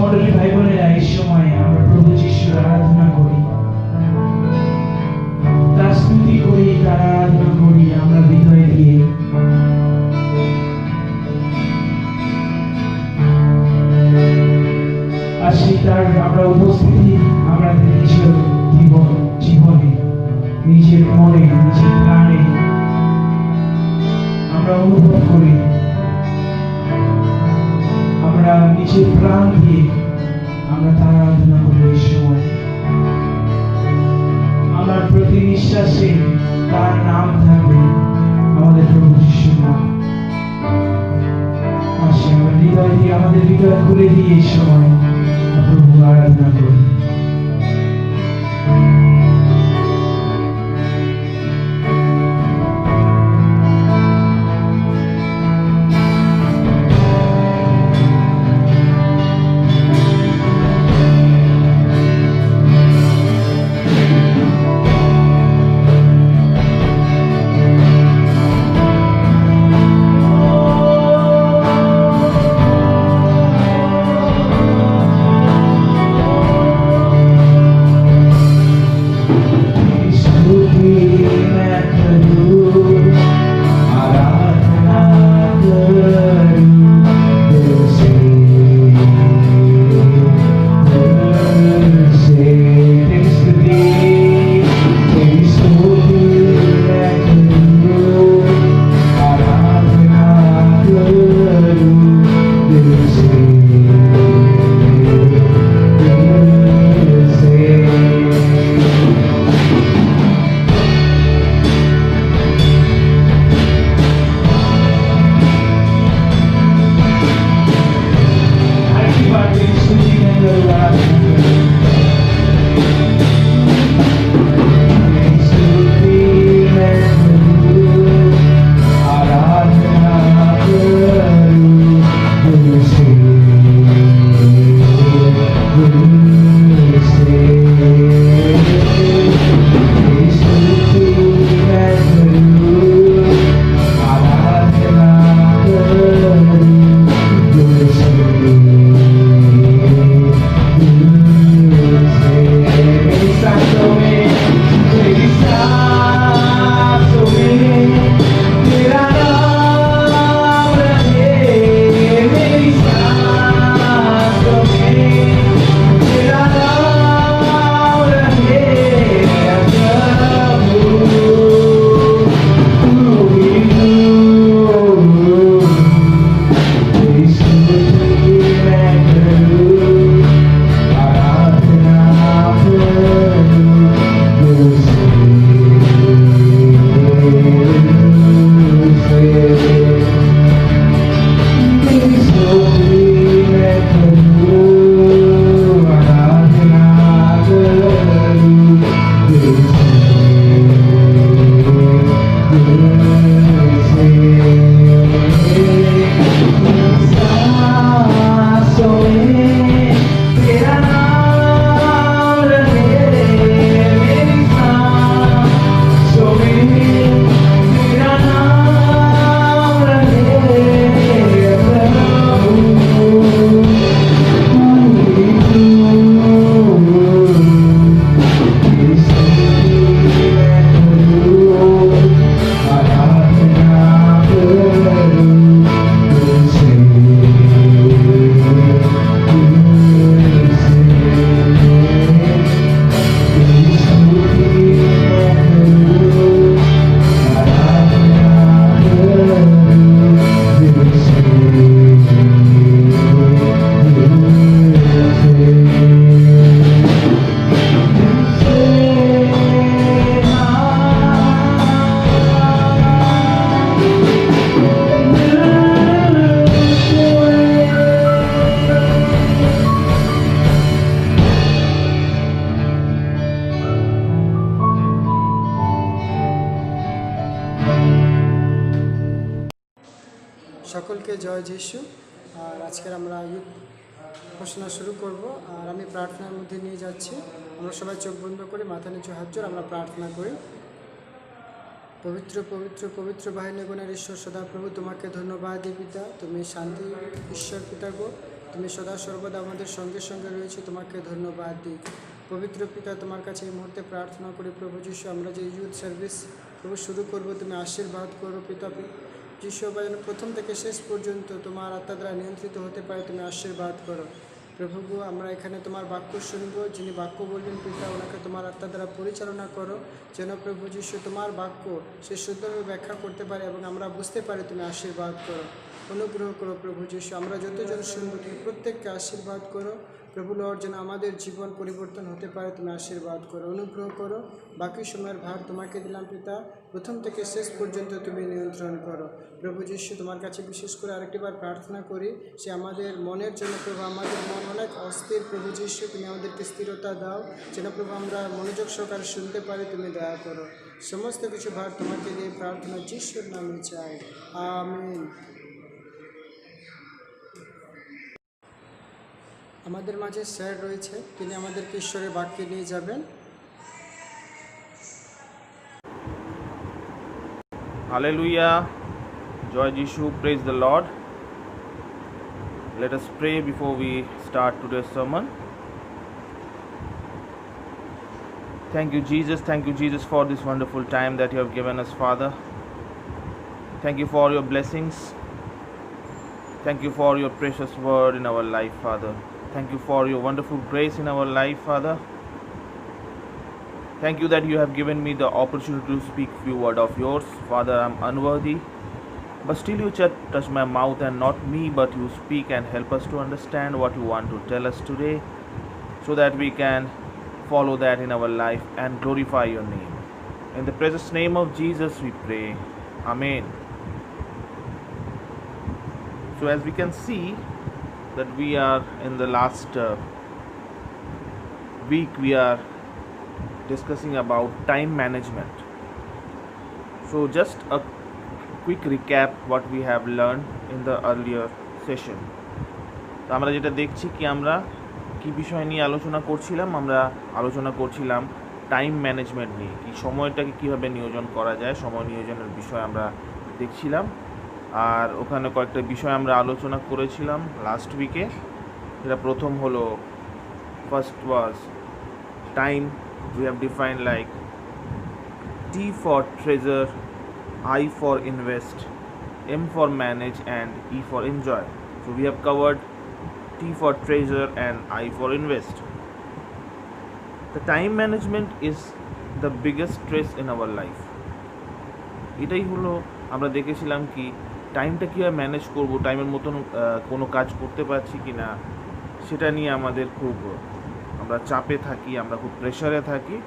মণ্ডলী ভাই বোনেরা, এই সময় আমরা প্রভু যিশুর আরাধনা করি, তার স্তুতি করি, তার আরাধনা করি আমরা হৃদয় দিয়ে। আর সেই তার আমরা উপস্থিতি আমাদের নিজের জীবনে, নিজের মনে, নিজের প্রাণে আমরা অনুভব করি। আমরা নিজের প্রাণ দিয়ে আমরা তার আরাধনা করি। এই সময় আমার প্রতি নিঃশ্বাসে তার নাম থাকবে, আমাদের প্রভু যিশুর নাম। আসে আমরা হৃদয় দিয়ে, আমাদের হৃদয় খুলে দিয়ে এই সময় প্রভু আরাধনা করি। সকলকে জয় যিশু। আর আজকের আমরা ইউথ ঘোষণা শুরু করব। আর আমি প্রার্থনার মধ্যে নিয়ে যাচ্ছি। আমরা সবাই চোখ বন্ধ করে মাথা নিচু হাত জোড় আমরা প্রার্থনা করি। পবিত্র পবিত্র পবিত্র বাহিনী গুণের ঈশ্বর সদাপ্রভু, তোমাকে ধন্যবাদ দিই পিতা। তুমি শান্তি ঈশ্বর পিতা গো, তুমি সদা সর্বদা আমাদের সঙ্গে সঙ্গে রয়েছে, তোমাকে ধন্যবাদ দিই। পবিত্র পিতা, তোমার কাছে এই মুহূর্তে প্রার্থনা করি প্রভু যিশু, আমরা যে ইউথ সার্ভিস প্রভু শুরু করব, তুমি আশীর্বাদ করো পিতা যিশু, বা যেন প্রথম থেকে শেষ পর্যন্ত তোমার আত্মা দ্বারা নিয়ন্ত্রিত হতে পারে, তুমি আশীর্বাদ করো প্রভু গো। আমরা এখানে তোমার বাক্য শুনব, যিনি বাক্য বলবেন পিতা, ওনাকে তোমার আত্মা দ্বারা পরিচালনা করো, যেন প্রভু যিশু তোমার বাক্য সে শুদ্ধভাবে ব্যাখ্যা করতে পারে এবং আমরা বুঝতে পারি, তুমি আশীর্বাদ করো, অনুগ্রহ করো প্রভু যিশু। আমরা যতজন শুনবো তুমি প্রত্যেককে আশীর্বাদ করো প্রভু লর্ড, যেন আমাদের জীবন পরিবর্তন হতে পারে, তুমি আশীর্বাদ করো, অনুগ্রহ করো। বাকি সময়ের ভার তোমাকে দিলাম পিতা, প্রথম থেকে শেষ পর্যন্ত তুমি নিয়ন্ত্রণ করো প্রভু যিশু। তোমার কাছে বিশেষ করে আরেকটিবার প্রার্থনা করি, সে আমাদের মনের জন্য প্রভু, আমাদের মন অনেক অস্থির প্রভু যিশু, তুমি আমাদেরকে স্থিরতা দাও, যেন প্রভু আমরা মনোযোগ সহকারে শুনতে পারি, তুমি দয়া করো। সমস্ত কিছু ভার তোমাকে দিয়ে প্রার্থনা যিশুর নামে চাই, আমিন। আমাদের মাঝে স্যার রয়েছে, তিনি আমাদেরকে ঈশ্বরের বাক্যে নিয়ে যাবেন। Hallelujah. Joy Jishu. Praise the Lord. Let us pray before we start today's sermon. Thank you, Jesus. Thank you, Jesus, for this wonderful time that you have given us, Father. Thank you for your blessings. Thank you for your precious word in our life, Father. Thank you for your wonderful grace in our life, Father. Thank you that you have given me the opportunity to speak few words of yours. Father, I am unworthy, but still you touch my mouth, and not me, but you speak and help us to understand what you want to tell us today, so that we can follow that in our life and glorify your name. In the precious name of Jesus we pray. Amen. So as we can see that we are in the last week, we are discussing about time management. So just a quick recap what we have learned in the earlier session. তো আমরা যেটা দেখছি কি, আমরা কি বিষয় নিয়ে আলোচনা করছিলাম, আমরা আলোচনা করছিলাম টাইম ম্যানেজমেন্ট নিয়ে, কি সময়টাকে কীভাবে নিয়োজন করা যায়, সময় নিয়োজনের বিষয় আমরা দেখছিলাম। আর ওখানে কয়েকটা বিষয় আমরা আলোচনা করেছিলাম লাস্ট উইকে। যেটা প্রথম হলো, first was time. We have defined like T for treasure, I for invest, M for manage, and E for enjoy. So we have covered T for treasure and I for invest. The time management is the biggest stress in our life. এটাই হলো আমরা দেখেছিলাম কি টাইমটা কীভাবে manage করবো, টাইমের মতন কোনো কাজ করতে পারছি কি না, সেটা নিয়ে আমাদের খুব আমরা চাপে থাকি, আমরা খুব প্রেশারে থাকি।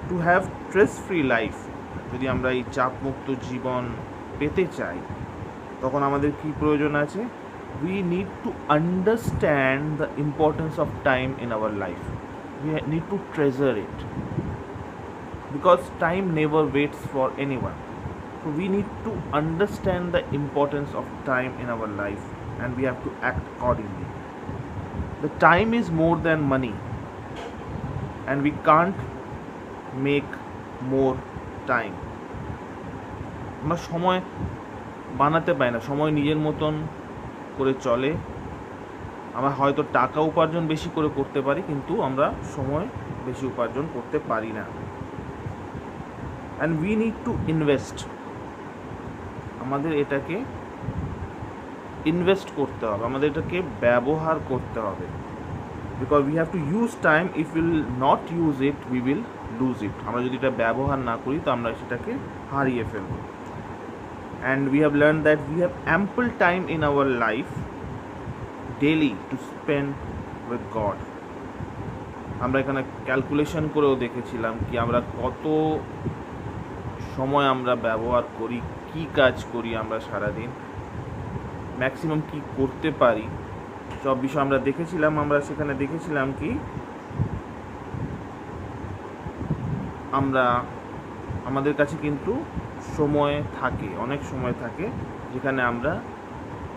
To have stress free life, যদি আমরা এই চাপমুক্ত জীবন পেতে চাই, তখন আমাদের কি প্রয়োজন আছে? We need to understand the importance of time in our life. We need two treasure it, because time never waits for anyone. So we need to understand the importance of time in our life, and we have to act accordingly. The time is more than money, and we can't make more time. আমরা সময় বানাতে পারি না, সময় নিজের মতন করে চলে। আমরা হয়তো টাকা উপার্জন বেশি করে করতে পারি, কিন্তু আমরা সময় বেশি উপার্জন করতে পারি না। And we need to invest. আমাদের এটাকে ইনভেস্ট করতে হবে, আমাদের এটাকে ব্যবহার করতে হবে। Because we have to use time, if will not use it we will lose it. আমরা যদি এটা ব্যবহার না করি তো আমরা সেটাকে হারিয়ে ফেলব। And we have learn that we have ample time in our life daily to spend with God. আমরা এখানে ক্যালকুলেশন করেও দেখেছিলাম কি আমরা কত সময় আমরা ব্যবহার করি, কি কাজ করি আমরা সারাদিন, ম্যাক্সিমাম কি করতে পারি, সব বিষয় আমরা দেখেছিলাম। আমরা সেখানে দেখেছিলাম কি আমাদের কাছে কিন্তু সময় থাকে, অনেক সময় থাকে, যেখানে আমরা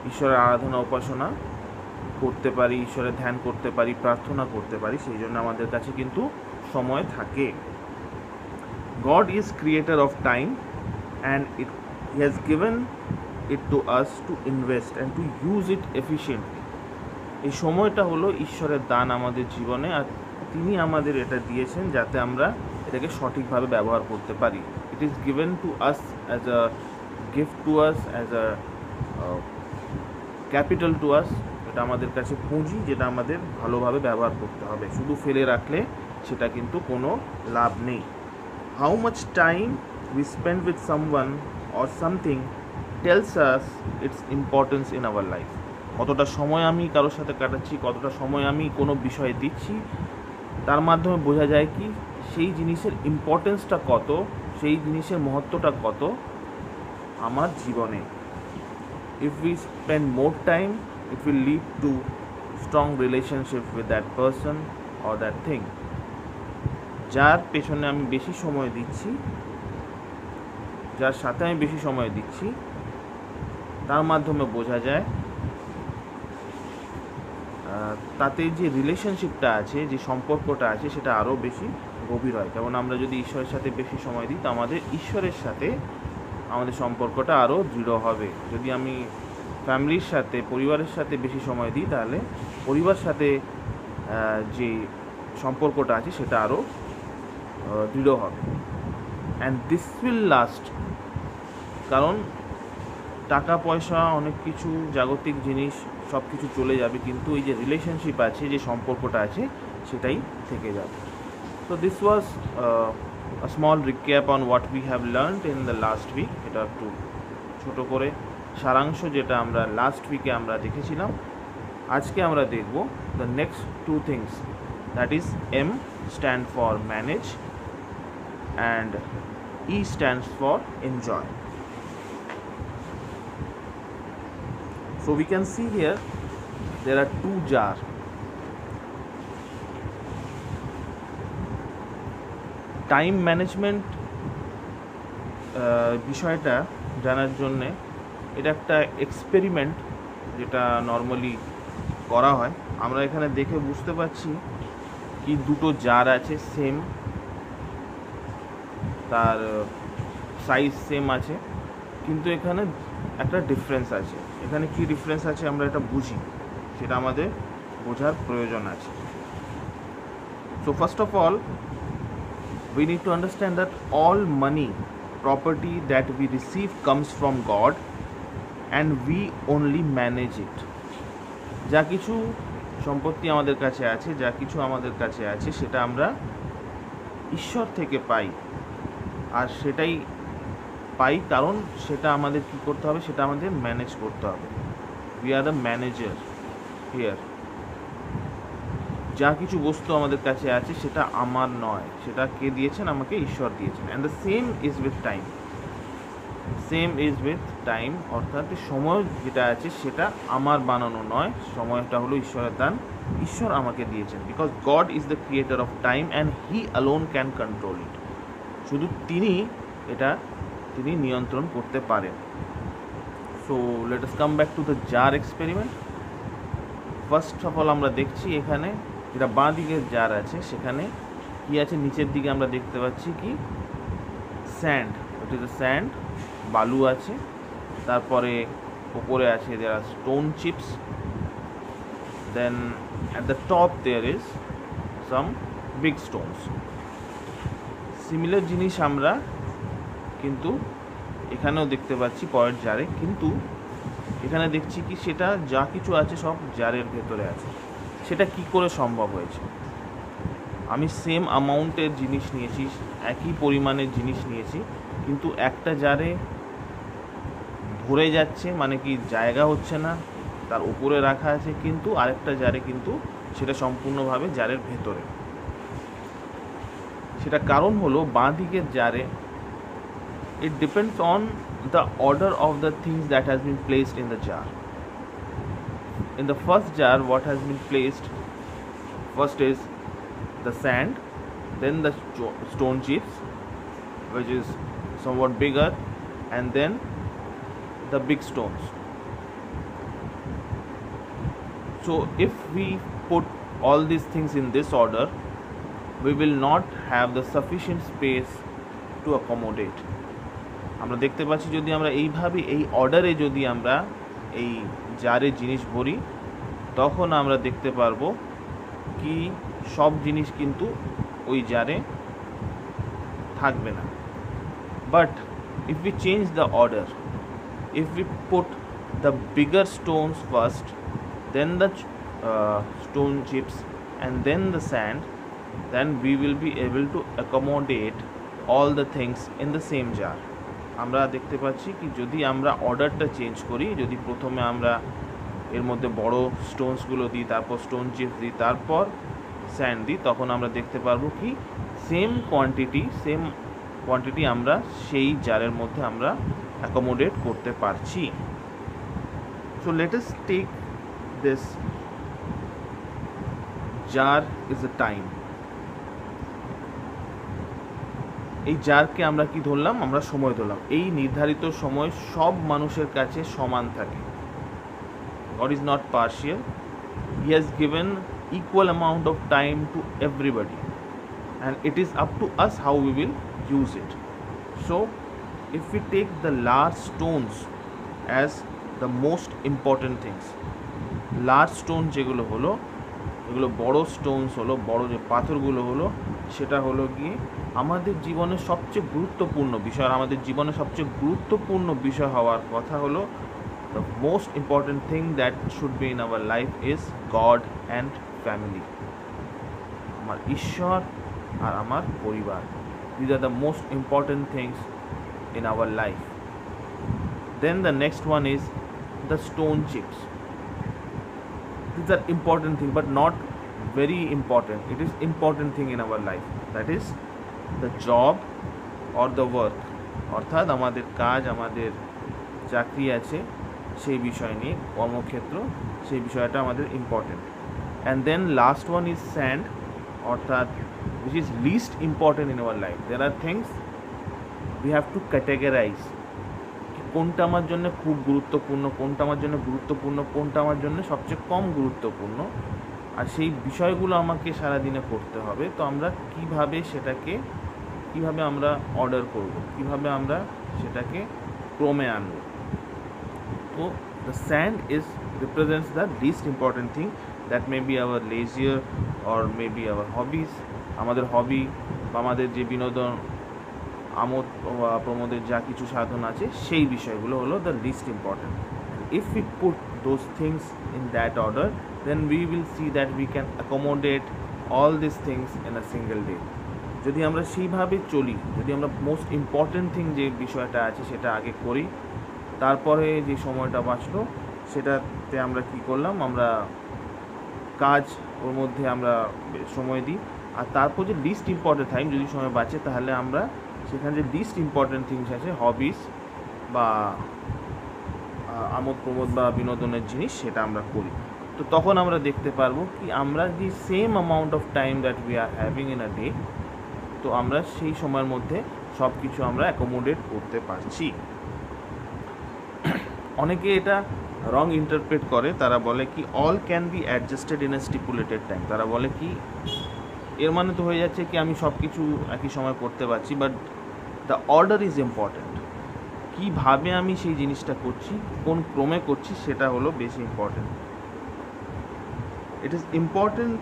ঈশ্বরের আরাধনা উপাসনা করতে পারি, ঈশ্বরের ধ্যান করতে পারি, প্রার্থনা করতে পারি। সেই জন্য আমাদের কাছে কিন্তু সময় থাকে। God is creator of time, and He has given it to us to invest and to use it efficiently. এই সময়টা হলো ঈশ্বরের দান আমাদের জীবনে, আর তিনি আমাদের এটা দিয়েছেন যাতে আমরা এটাকে সঠিকভাবে ব্যবহার করতে পারি। It is given to us as a gift to us, as a capital to us. এটা আমাদের কাছে পুঁজি, যেটা আমাদের ভালোভাবে ব্যবহার করতে হবে। শুধু ফেলে রাখলে সেটা কিন্তু কোনো লাভ নেই। How much time we spend with someone or something tells us its importance in our life. কতটা সময় আমি কারোর সাথে কাটাচ্ছি, কতটা সময় আমি কোনো বিষয়ে দিচ্ছি, তার মাধ্যমে বোঝা যায় কি সেই জিনিসের ইম্পর্টেন্সটা কত, সেই জিনিসের মহত্বটা কত আমার জীবনে। If we spend more time, it will lead to strong relationship with that person or that thing. যার পেছনে আমি বেশি সময় দিচ্ছি, যার সাথে আমি বেশি সময় দিচ্ছি, তার মাধ্যমে বোঝা যায় তাতে যে রিলেশনশিপটা আছে, যে সম্পর্কটা আছে, সেটা আরও বেশি গভীর হয়। যেমন আমরা যদি ঈশ্বরের সাথে বেশি সময় দিই, তো আমাদের ঈশ্বরের সাথে আমাদের সম্পর্কটা আরও দৃঢ় হবে। যদি আমি ফ্যামিলির সাথে, পরিবারের সাথে বেশি সময় দিই, তাহলে পরিবার সাথে যে সম্পর্কটা আছে সেটা আরও দৃঢ় হবে। And this will last. কারণ টাকা পয়সা, অনেক কিছু জাগতিক জিনিস সব কিছু চলে যাবে, কিন্তু এই যে রিলেশনশিপ আছে, যে সম্পর্কটা আছে, সেটাই থেকে যাবে। So this was a small recap on what we have learned in the last week. এটা একটু ছোট করে সারাংশ যেটা আমরা লাস্ট উইকে আমরা দেখেছিলাম। আজকে আমরা দেখব the next two things, that is M stand for manage and E stands for enjoy. So we can see here there are two jars. Time management বিষয়টা জানার জন্যে এটা একটা এক্সপেরিমেন্ট যেটা নর্মালি করা হয়। আমরা এখানে দেখে বুঝতে পারছি কি দুটো জার আছে, সেম, তার সাইজ সেম আছে, কিন্তু এখানে একটা ডিফারেন্স আছে। এখানে কি ডিফারেন্স আছে আমরা এটা বুঝি, সেটা আমাদের বোঝার প্রয়োজন আছে। So first of all we need to understand that all money, property that we receive comes from God and we only manage it. যা কিছু সম্পত্তি আমাদের কাছে আছে, যা কিছু আমাদের কাছে আছে, সেটা আমরা ঈশ্বর থেকে পাই, আর সেটাই পাই কারণ সেটা আমাদের কী করতে হবে, সেটা আমাদের ম্যানেজ করতে হবে। We are the manager here. যা কিছু বস্তু আমাদের কাছে আছে সেটা আমার নয়, সেটা কে দিয়েছেন, আমাকে ঈশ্বর দিয়েছেন। And the same is with time. Same is with time, অর্থাৎ সময় যেটা আছে সেটা আমার বানানো নয়, সময়টা হলো ঈশ্বরের দান, ঈশ্বর আমাকে দিয়েছেন। Because God is the creator of time and he alone can control it. শুধু তিনি নিয়ন্ত্রণ করতে পারেন। So let us come back to the jar experiment. First of all আমরা দেখছি এখানে যেটা বাঁ দিকের জার আছে সেখানে কি আছে, নিচের দিকে আমরা দেখতে পাচ্ছি কি sand, it is a sand, বালু আছে, তারপরে উপরে আছে there are stone chips, then at the top there is some big stones. Similar জিনিস আমরা কিন্তু এখানেও দেখতে পাচ্ছি পরের জারে, কিন্তু এখানে দেখছি কি সেটা যা কিছু আছে সব জারের ভেতরে আছে। সেটা কি করে সম্ভব হয়েছে? আমি সেম অ্যামাউন্টের জিনিস নিয়েছি, একই পরিমাণের জিনিস নিয়েছি, কিন্তু একটা জারে ভরে যাচ্ছে, মানে কি জায়গা হচ্ছে না, তার উপরে রাখা আছে, কিন্তু আরেকটা জারে কিন্তু সেটা সম্পূর্ণভাবে জারের ভেতরে। সেটা কারণ হলো বাঁ দিকের জারে it depends on the order of the things that has been placed in the jar. In the first jar, what has been placed first is the sand, then the stone chips, which is somewhat bigger, and then the big stones. So if we put all these things in this order, we will not have the sufficient space to accommodate. আমরা দেখতে পাচ্ছি যদি আমরা এইভাবে এই অর্ডারে যদি আমরা এই জারে জিনিস ভরি, তখন আমরা দেখতে পারবো কি সব জিনিস কিন্তু ওই জারে থাকবে না। But if we change the order, if we put the bigger stones first, then the stone chips, and then the sand, then we will be able to accommodate all the things in the same jar. আমরা দেখতে পাচ্ছি কি যদি আমরা অর্ডারটা change করি, যদি প্রথমে আমরা এর মধ্যে বড় স্টোনসগুলো দিই, তারপর স্টোন চিপস দিই, তারপর স্যান্ড দিই, তখন আমরা দেখতে পারবো কি সেম কোয়ান্টিটি আমরা সেই জারের মধ্যে আমরা অ্যাকোমোডেট করতে পারছি। So let us take this jar is a time. এই জারকে আমরা কি ধরলাম? আমরা সময় ধরলাম। এই নির্ধারিত সময় সব মানুষের কাছে সমান থাকে। God is not partial. He has given equal amount of time to everybody, and it is up to us how we will use it. So if we take the large stones as the most important things, large stone যেগুলো হলো, এগুলো বড় Stones হলো, বড় যে পাথরগুলো হলো, সেটা হলো গিয়ে আমাদের জীবনের সবচেয়ে গুরুত্বপূর্ণ বিষয়। আর আমাদের জীবনের সবচেয়ে গুরুত্বপূর্ণ বিষয় হওয়ার কথা হলো the most important thing that should be in our life is God and family. আমার ঈশ্বর আর আমার পরিবার, these are the most important things in our life. Then the next one is the stone chips. These are important thing but not very important. It is important thing in our life, that is the job or the work, অর্থাৎ আমাদের কাজ, আমাদের চাকরি আছে, সেই বিষয় নিয়ে কর্মক্ষেত্র, সেই বিষয়টা আমাদের important. And then last one is sand, অর্থাৎ which is least important in our life. There are things we have to categorize, কোনটা আমার জন্য খুব গুরুত্বপূর্ণ, কোনটা আমার জন্য গুরুত্বপূর্ণ, কোনটা আমার জন্য সবচেয়ে কম গুরুত্বপূর্ণ, আর সেই বিষয়গুলো আমাকে সারাদিনে করতে হবে। তো আমরা কিভাবে আমরা অর্ডার করব, কিভাবে আমরা সেটাকে ক্রমে আনব। তো the sand represents the least important thing, that may be our leisure or maybe our hobbies, আমাদের হবি বা আমাদের যে বিনোদন, আমোদ প্রমোদের যা কিছু সাধন আছে, সেই বিষয়গুলো হলো the least important. If we put those things in that order, then we will see that we can accommodate all these things in a single day. যদি আমরা সেইভাবে চলি, যদি আমরা মোস্ট ইম্পর্টেন্ট থিং যে বিষয়টা আছে সেটা আগে করি, তারপরে যে সময়টা বাঁচলো সেটাতে আমরা কি করলাম, আমরা কাজ ওর মধ্যে আমরা সময় দিই, আর তারপর যে লিস্ট ইম্পর্টেন্ট টাইম যদি সময় বাঁচে, তাহলে আমরা সেখানে যে লিস্ট ইম্পর্টেন্ট থিংস আছে, হবিস বা আমোদ প্রমোদ বা বিনোদনের জিনিস, সেটা আমরা করি। তো তখন আমরা দেখতে পারবো কি আমরা যে same amount of time that we are having in a day, তো আমরা সেই সময়ের মধ্যে সব কিছু আমরা অ্যাকোমোডেট করতে পারছি। অনেকে এটা রং ইন্টারপ্রেট করে, তারা বলে কি all can be adjusted in a stipulated time. তারা বলে কি এর মানে তো হয়ে যাচ্ছে কি আমি সব কিছু একই সময় করতে পারছি, but the order is important. কীভাবে আমি সেই জিনিসটা করছি, কোন ক্রমে করছি, সেটা হলো বেশি important. It is important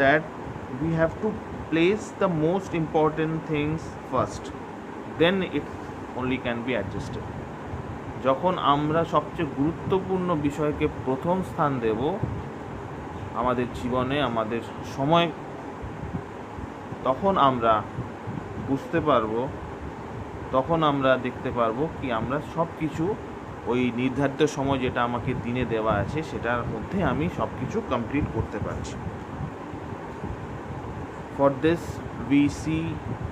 that we have to place the most important things first, then it only can be adjusted. যখন আমরা সবচেয়ে গুরুত্বপূর্ণ বিষয়কে প্রথম স্থান দেব আমাদের জীবনে, আমাদের সময়, তখন আমরা বুঝতে পারবো, তখন আমরা দেখতে পারবো কি আমরা সব কিছু ওই নির্ধারিত সময় যেটা আমাকে দিনে দেওয়া আছে সেটার মধ্যে আমি সব কিছু কমপ্লিট করতে পারছি। For this we see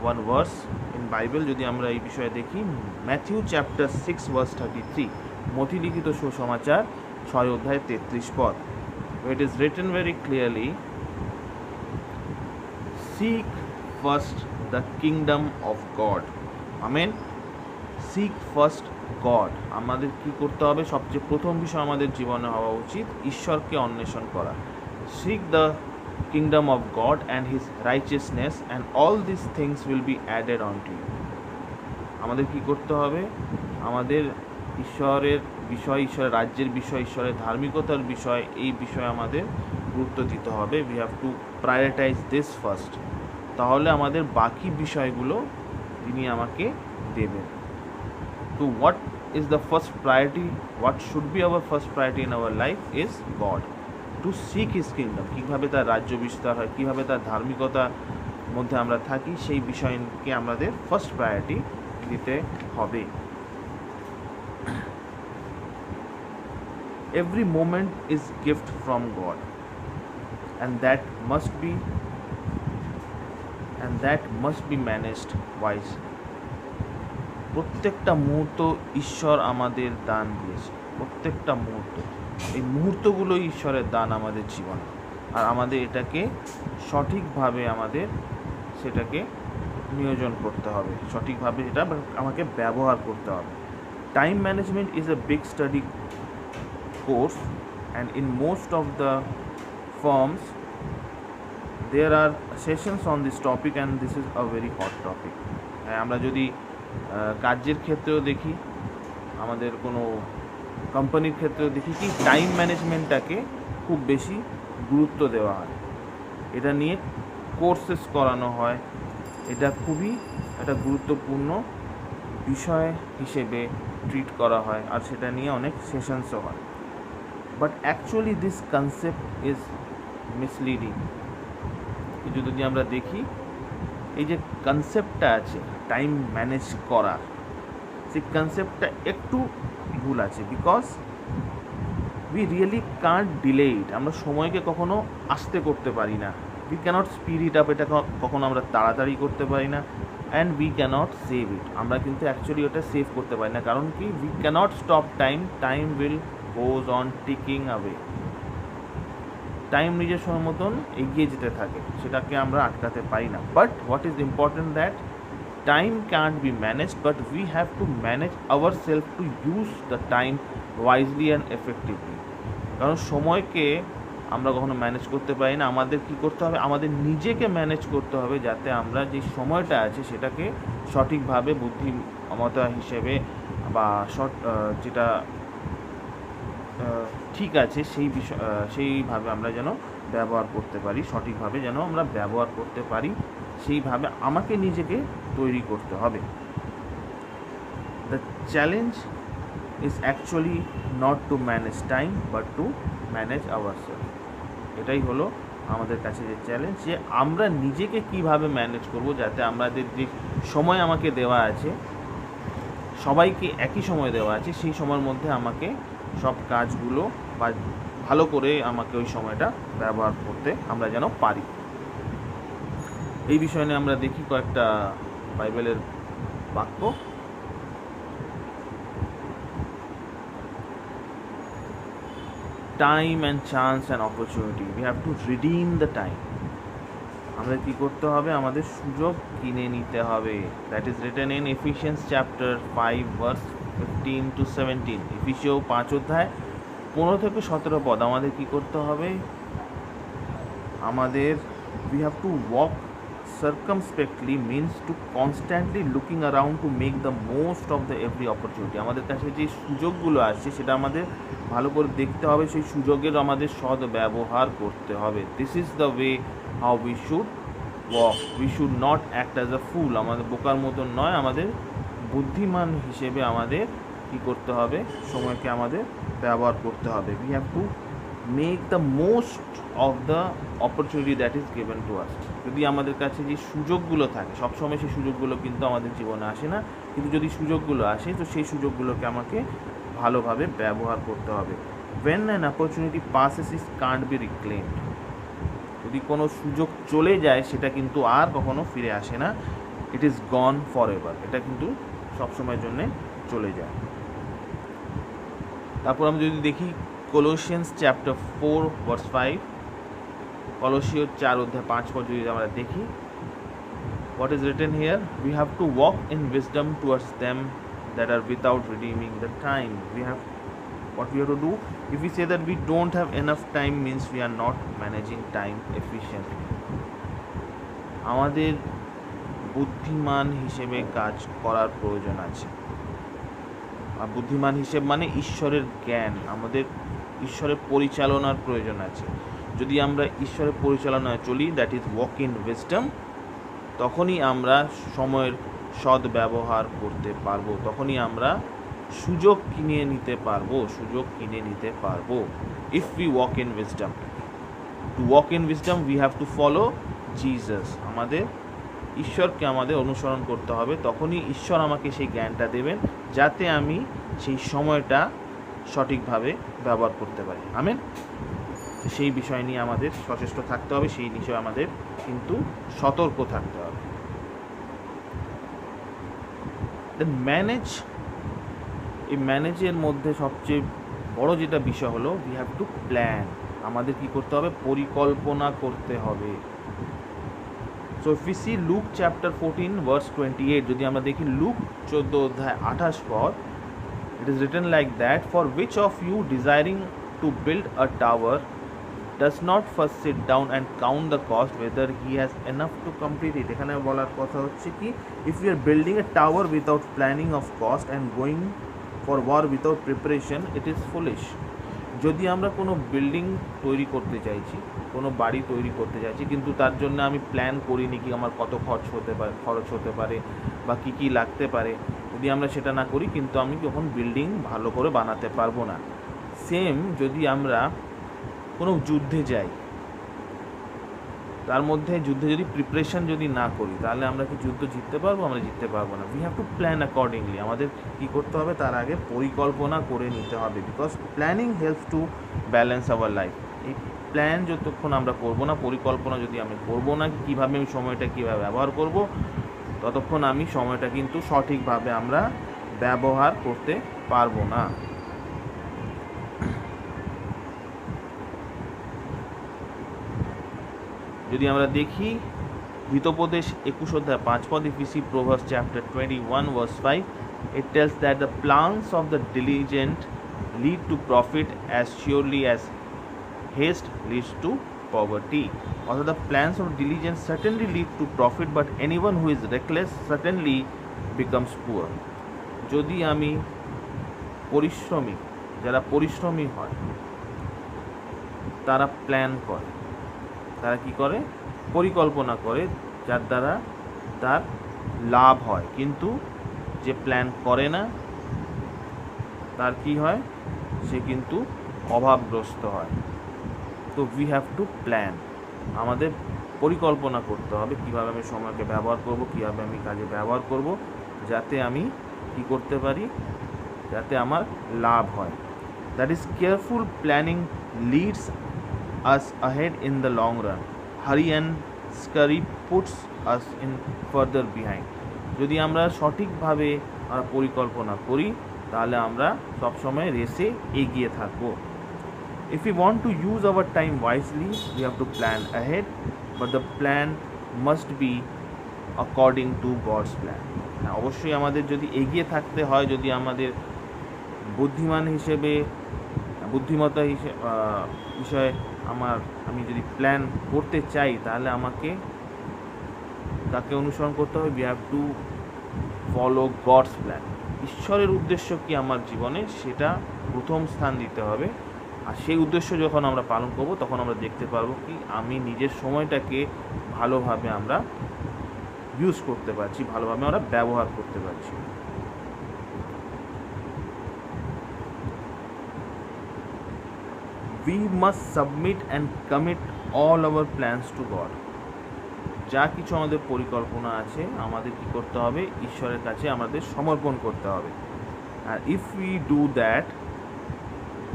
one verse in Bible. যদি আমরা এই বিষয়ে দেখি, ম্যাথিউ চ্যাপ্টার 6 ভার্স 33, মথি লিখিত সুসমাচার 6 অধ্যায় 33 পদ। It is written very clearly, seek first the kingdom of God. Amen. seek first God, আমাদের কি করতে হবে? সবচেয়ে প্রথম বিষয় আমাদের জীবনে হওয়া উচিত ঈশ্বরকে অন্বেষণ করা। seek the kingdom of God and his righteousness and all these things will be added onto you. আমাদের কি করতে হবে? আমাদের ঈশ্বরের বিষয়, ঈশ্বরের রাজ্যের বিষয়, ঈশ্বরের ধার্মিকতার বিষয়, এই বিষয়ে আমাদের গুরুত্ব দিতে হবে। We have two prioritise this first, তাহলে আমাদের বাকি বিষয়গুলো তিনি আমাকে দেবেন। তো what is the first priority, what should be our first priority in our life is god, to seek his kingdom. কীভাবে তার রাজ্য বিস্তার হয়, কীভাবে তার ধার্মিকতার মধ্যে আমরা থাকি, সেই বিষয়কে আমাদের ফার্স্ট প্রায়োরিটি দিতে হবে। Every moment is gift from God, and that must be managed wisely. প্রত্যেকটা মুহূর্ত ঈশ্বর আমাদের দান দিয়েছে, প্রত্যেকটা মুহূর্ত, এই মুহূর্তগুলোই ঈশ্বরের দান আমাদের জীবনে, আর আমাদের এটাকে সঠিকভাবে সেটাকে নিয়োজন করতে হবে, সঠিকভাবে এটা আমাকে ব্যবহার করতে হবে। Time management is a big study course, and in most of the firms there are sessions on this topic, and this is a very hot topic. আমরা যদি কাজের ক্ষেত্রেও দেখি, আমাদের কোনো কোম্পানির ক্ষেত্রেও দেখি কি টাইম ম্যানেজমেন্টটাকে খুব বেশি গুরুত্ব দেওয়া হয়, এটা নিয়ে কোর্সেস করানো হয়, এটা খুবই একটা গুরুত্বপূর্ণ বিষয় হিসেবে ট্রিট করা হয়, আর সেটা নিয়ে অনেক সেশনসও হয়। But actually this concept is misleading. যদি আমরা দেখি এই যে কনসেপ্টটা আছে টাইম ম্যানেজ করার, সেই কনসেপ্টটা একটু ভুল আছে, because we really can't delay it. আমরা সময়কে কখনো আস্তে করতে পারি না, we cannot speed it up, এটা কখনো আমরা তাড়াতাড়ি করতে পারি না, and we cannot save it. আমরা কিন্তু অ্যাকচুয়ালি ওটা সেভ করতে পারি না, কারণ কি we cannot stop time, time will goes on ticking away. Time নিজের সময় মতন এগিয়ে যেতে থাকে, সেটাকে আমরা আটকাতে পারি না। But what is important that time can't B managed, but we have to manage our self to use the time wisely and effectively. কারণ সময়কে আমরা কখনো ম্যানেজ করতে পারি না, আমাদের কী করতে হবে, আমাদের নিজেকে ম্যানেজ করতে হবে, যাতে আমরা যে সময়টা আছে সেটাকে সঠিকভাবে বুদ্ধিমত্তা হিসেবে বা যেটা ঠিক আছে সেইভাবে আমরা যেন ব্যবহার করতে পারি, সঠিকভাবে যেন আমরা ব্যবহার করতে পারি, সেইভাবে আমাকে নিজেকে তৈরি করতে হবে। The challenge is actually not to manage time but to manage ourself. এটাই হলো আমাদের কাছে যে চ্যালেঞ্জ, যে আমরা নিজেকে কিভাবে ম্যানেজ করব, যাতে আমাদের যে সময় আমাকে দেওয়া আছে, সবাইকে একই সময় দেওয়া আছে, সেই সময়ের মধ্যে আমাকে সব কাজগুলো বা ভালো করে আমাকে ওই সময়টা ব্যবহার করতে আমরা যেন পারি। এই বিষয় নিয়ে আমরা দেখি কয়েকটা বাইবেলের বাক্য। Time and chance and opportunity, we have two redeem the time. আমাদের কী করতে হবে, আমাদের সুযোগ কিনে নিতে হবে। That is written in efficiency chapter 5 verse 15 to 17। এফিসীয় 5 অধ্যায় 15 থেকে 17 পদ। আমাদের কী করতে হবে, আমাদের we have to walk circumspectly, means to constantly looking around to make the most of the every opportunity. আমাদের কাছে যে সুযোগগুলো আসছে সেটা আমাদের ভালো করে দেখতে হবে, সেই সুযোগের আমাদের সদ ব্যবহার করতে হবে। This is the way how we should walk, we should not act as a fool. আমাদের বোকার মতন নয়, আমাদের বুদ্ধিমান হিসেবে আমাদের কী করতে হবে, সময়কে আমাদের ব্যবহার করতে হবে। We have to make the most of the opportunity that is given to us. যদি আমাদের কাছে যে সুযোগগুলো থাকে, সবসময় সেই সুযোগগুলো কিন্তু আমাদের জীবনে আসে না, কিন্তু যদি সুযোগগুলো আসে তো সেই সুযোগগুলোকে আমাকে ভালোভাবে ব্যবহার করতে হবে। when an opportunity passes it can't be reclaimed. যদি কোনো সুযোগ চলে যায় সেটা কিন্তু আর কখনো ফিরে আসে না, it is gone for ever, এটা কিন্তু সবসময়ের জন্যে চলে যায়। তারপর আমরা যদি দেখি কলোসিয়ান্স চ্যাপ্টার 4 ভার্স 5, কলোসীয় 4 অধ্যায় 5 পদ যদি আমরা দেখি, what is written here, we have to walk in wisdom towards them that are without redeeming the time. What we have to do, if we say that we don't have enough time, means we are not managing time efficiently. আমাদের বুদ্ধিমান হিসেবে কাজ করার প্রয়োজন আছে। আর বুদ্ধিমান হিসেব মানে ঈশ্বরের জ্ঞান, আমাদের ঈশ্বরের পরিচালনার প্রয়োজন আছে। যদি আমরা ঈশ্বরের পরিচালনায় চলি, that is walk in wisdom, তখনই আমরা সময়ের সদ্ব্যবহার করতে পারবো, তখনই আমরা সুযোগ কিনে নিতে পারবো। If we walk in wisdom, to walk in wisdom we have to follow Jesus. আমাদের ঈশ্বরকে আমাদের অনুসরণ করতে হবে, তখনই ঈশ্বর আমাকে সেই জ্ঞানটা দেবেন যাতে আমি সেই সময়টা সঠিকভাবে ব্যবহার করতে পারি। আমেন। সেই বিষয় নিয়ে আমাদের সচেষ্ট থাকতে হবে, সেই বিষয়ে আমাদের কিন্তু সতর্ক থাকতে হবে। এই ম্যানেজের মধ্যে সবচেয়ে বড় যেটা বিষয় হলো উই হ্যাভ টু প্ল্যান। আমাদের কি করতে হবে? পরিকল্পনা করতে হবে। So if we see look chapter 14 verse 28, যদি আমরা দেখি লুক 14 অধ্যায় 28 পদ, it is written like that, for which of you desiring to build a tower does not first sit down and count the cost whether he has enough to complete it। এখানে বলার কথা হচ্ছে কি, if we are building a tower without planning of cost and going for war without preparation, it is foolish। যদি আমরা কোনো building তৈরি করতে চাইছি, কোনো বাড়ি তৈরি করতে চাইছি, কিন্তু তার জন্য আমি প্ল্যান করিনি কি আমার কত খরচ হতে পারে বা কী কী লাগতে পারে, যদি আমরা সেটা না করি কিন্তু আমি যখন বিল্ডিং ভালো করে বানাতে পারবো না। সেম যদি আমরা কোনো যুদ্ধে যাই, তার মধ্যে যুদ্ধে যদি প্রিপারেশন যদি না করি, তাহলে আমরা কি যুদ্ধ জিততে পারবো? আমরা জিততে পারবো না। We have two plan accordingly. আমাদের কী করতে হবে? তার আগে পরিকল্পনা করে নিতে হবে, because planning helps to balance our life. এই প্ল্যান যতক্ষণ আমরা করবো না, পরিকল্পনা যদি আমি করবো না কীভাবে আমি সময়টা কীভাবে ব্যবহার করব, ততক্ষণ আমি সময়টা কিন্তু সঠিকভাবে আমরা ব্যবহার করতে পারবো না। যদি আমরা দেখি হিতোপদেশ 21 অধ্যায় 5 পদ, if we see Proverbs chapter 21 verse 5, it tells that the plans of the diligent lead to profit as surely as haste leads to poverty। Although the plans of diligence certainly lead to profit, but anyone who is reckless certainly becomes poor। যদি আমি যারা পরিশ্রমী হয়, তারা plan করে, তারা কি করে? পরিকল্পনা করে, যার দ্বারা তার লাভ হয়। কিন্তু যে প্ল্যান করে না, তার কি হয়? সে কিন্তু অভাবগ্রস্ত হয়। তো উই হ্যাভ টু প্ল্যান। আমাদের পরিকল্পনা করতে হবে কীভাবে আমি সময়কে ব্যবহার করব, কীভাবে আমি কাজে ব্যবহার করব, যাতে আমি কি করতে পারি, যাতে আমার লাভ হয়। That is careful planning leads us ahead in the long run, hurry and scurry puts us in further behind। যদি আমরা সঠিকভাবে পরিকল্পনা করি, তাহলে আমরা সবসময় রেসে এগিয়ে থাকব। if we want to use our time wisely, we have to plan ahead, but the plan must be according to God's plan। হ্যাঁ, অবশ্যই আমাদের যদি এগিয়ে থাকতে হয়, যদি আমাদের বুদ্ধিমত্তা বিষয়ে আমি যদি প্ল্যান করতে চাই, তাহলে আমাকে তাকে অনুসরণ করতে হবে। We have to follow God's plan. ঈশ্বরের উদ্দেশ্য কি আমার জীবনে, সেটা প্রথম স্থান দিতে হবে। আর সেই উদ্দেশ্য যখন আমরা পালন করব, তখন আমরা দেখতে পারবো কি আমি নিজের সময়টাকে ভালোভাবে আমরা ইউজ করতে পারছি, ভালোভাবে আমরা ব্যবহার করতে পারছি। We must submit and commit all our plans to God। যা কিছু আমাদের পরিকল্পনা আছে, আমাদের কি করতে হবে? ঈশ্বরের কাছে আমাদের সমর্পণ করতে হবে। আর if we do that,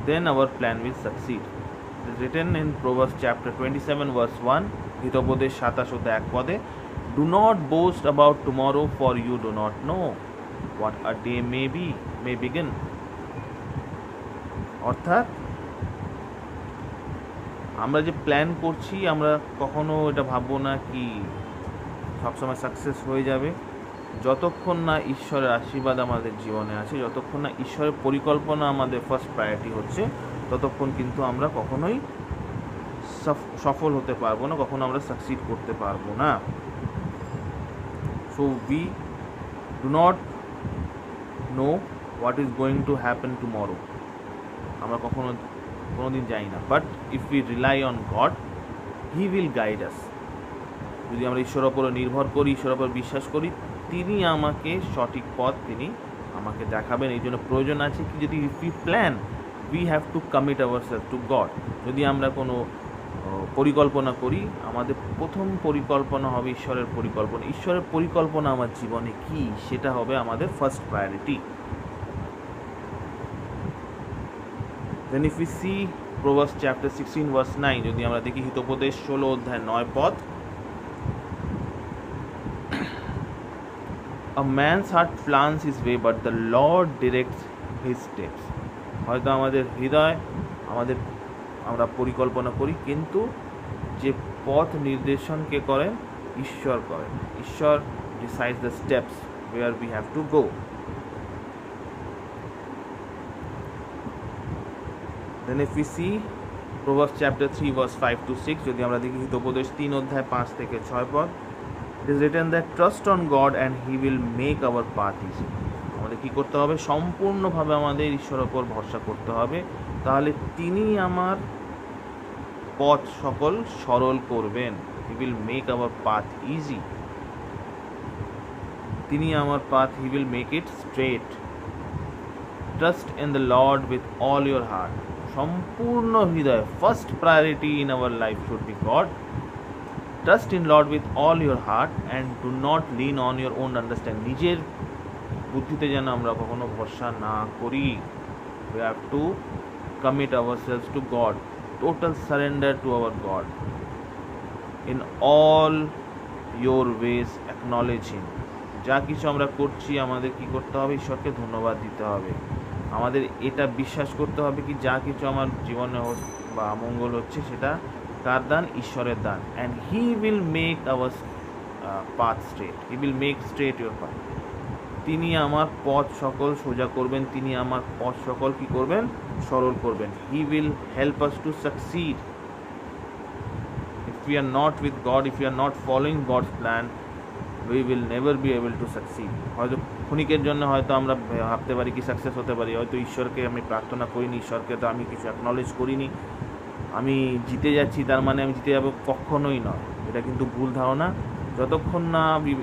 then our plan will succeed। It is written in Proverbs chapter 27 verse 1, Hitopadesha 27 অধ্যায় 1 পদে, do not boast about tomorrow, for you do not know what a day may begin। অর্থাৎ আমরা যে plan করছি, আমরা কখনো এটা ভাববো না কি সবসময় সাকসেস হয়ে যাবে। যতক্ষণ না ঈশ্বরের আশীর্বাদ আমাদের জীবনে আছে, যতক্ষণ না ঈশ্বরের পরিকল্পনা আমাদের ফার্স্ট প্রায়োরিটি হচ্ছে, ততক্ষণ কিন্তু আমরা কখনোই সফল হতে পারবো না, কখনো আমরা সাকসিড করতে পারবো না। So we do not know what is going to happen tomorrow, আমরা কোনোদিন জানি না। But if we rely on god, he will guide আস। যদি আমরা ঈশ্বরের ওপর নির্ভর করি, ঈশ্বরের ওপর বিশ্বাস করি, তিনি আমাকে সঠিক পথ তিনি আমাকে দেখাবেন। এই জন্য প্রয়োজন আছে কি, যদি if we plan, we have to commit ourself to god. যদি আমরা কোনো পরিকল্পনা করি, আমাদের প্রথম পরিকল্পনা হবে ঈশ্বরের পরিকল্পনা। ঈশ্বরের পরিকল্পনা আমার জীবনে কি, সেটা হবে আমাদের first priority. Then if we see Proverbs chapter 16 verse 9, যদি আমরা দেখি হিতোপদেশ 16 অধ্যায় 9 পদ, A man's heart plans his way, but the Lord directs his steps. হয়তো আমাদের হৃদয় আমরা পরিকল্পনা করি, কিন্তু যে পথ নির্দেশন কে করেন, ঈশ্বর করেন। ঈশ্বর decides the steps where we have to go. Then if we see Proverbs chapter 3 verse 5 to 6, যদি আমরা দেখি হিতোপদেশ 3 অধ্যায় 5 থেকে 6 পদ, it is written that trust on God and he will make our path easy. আমাদের কি করতে হবে? সম্পূর্ণভাবে আমাদের ঈশ্বরের উপর ভরসা করতে হবে, তাহলে তিনি আমার পথ সকল সরল করবেন। he will make our path easy. তিনি আমার path, he will make it straight. Trust in the Lord with all your heart. সম্পূর্ণ হৃদয়, first priority in our life should be God. Trust in Lord with all your heart and do not lean on your own understand. নিজের বুদ্ধিতে যেন আমরা কখনো ভরসা না করি। We have to commit ourselves to God, total surrender to our God. In all your ways acknowledge him. যা কিছু আমরা করছি, আমাদের কি করতে হবে? ঈশ্বরকে ধন্যবাদ দিতে হবে। আমাদের এটা বিশ্বাস করতে হবে কি, যা কিছু আমার জীবনে বা মঙ্গল হচ্ছে, সেটা কার দান? ঈশ্বরের দান। And he will make our path straight, he will make straight your path. তিনি আমার পথ সকল সোজা করবেন, তিনি আমার পথ সকল কি করবেন? সরল করবেন। He will help us to succeed. If we are not with God, if you are not following God's plan, we will never be able to succeed. হয়তো ক্ষণিকের জন্য হয়তো আমরা ভাবতে পারি কি সাকসেস হতে পারি, হয়তো ঈশ্বরকে আমি প্রার্থনা করিনি, ঈশ্বরকে তো আমি কিছু অ্যাকনলেজ করিনি, আমি জিতে যাচ্ছি তার মানে আমি জিতে যাবো, কখনোই নয়। এটা কিন্তু ভুল ধারণা। যতক্ষণ না উই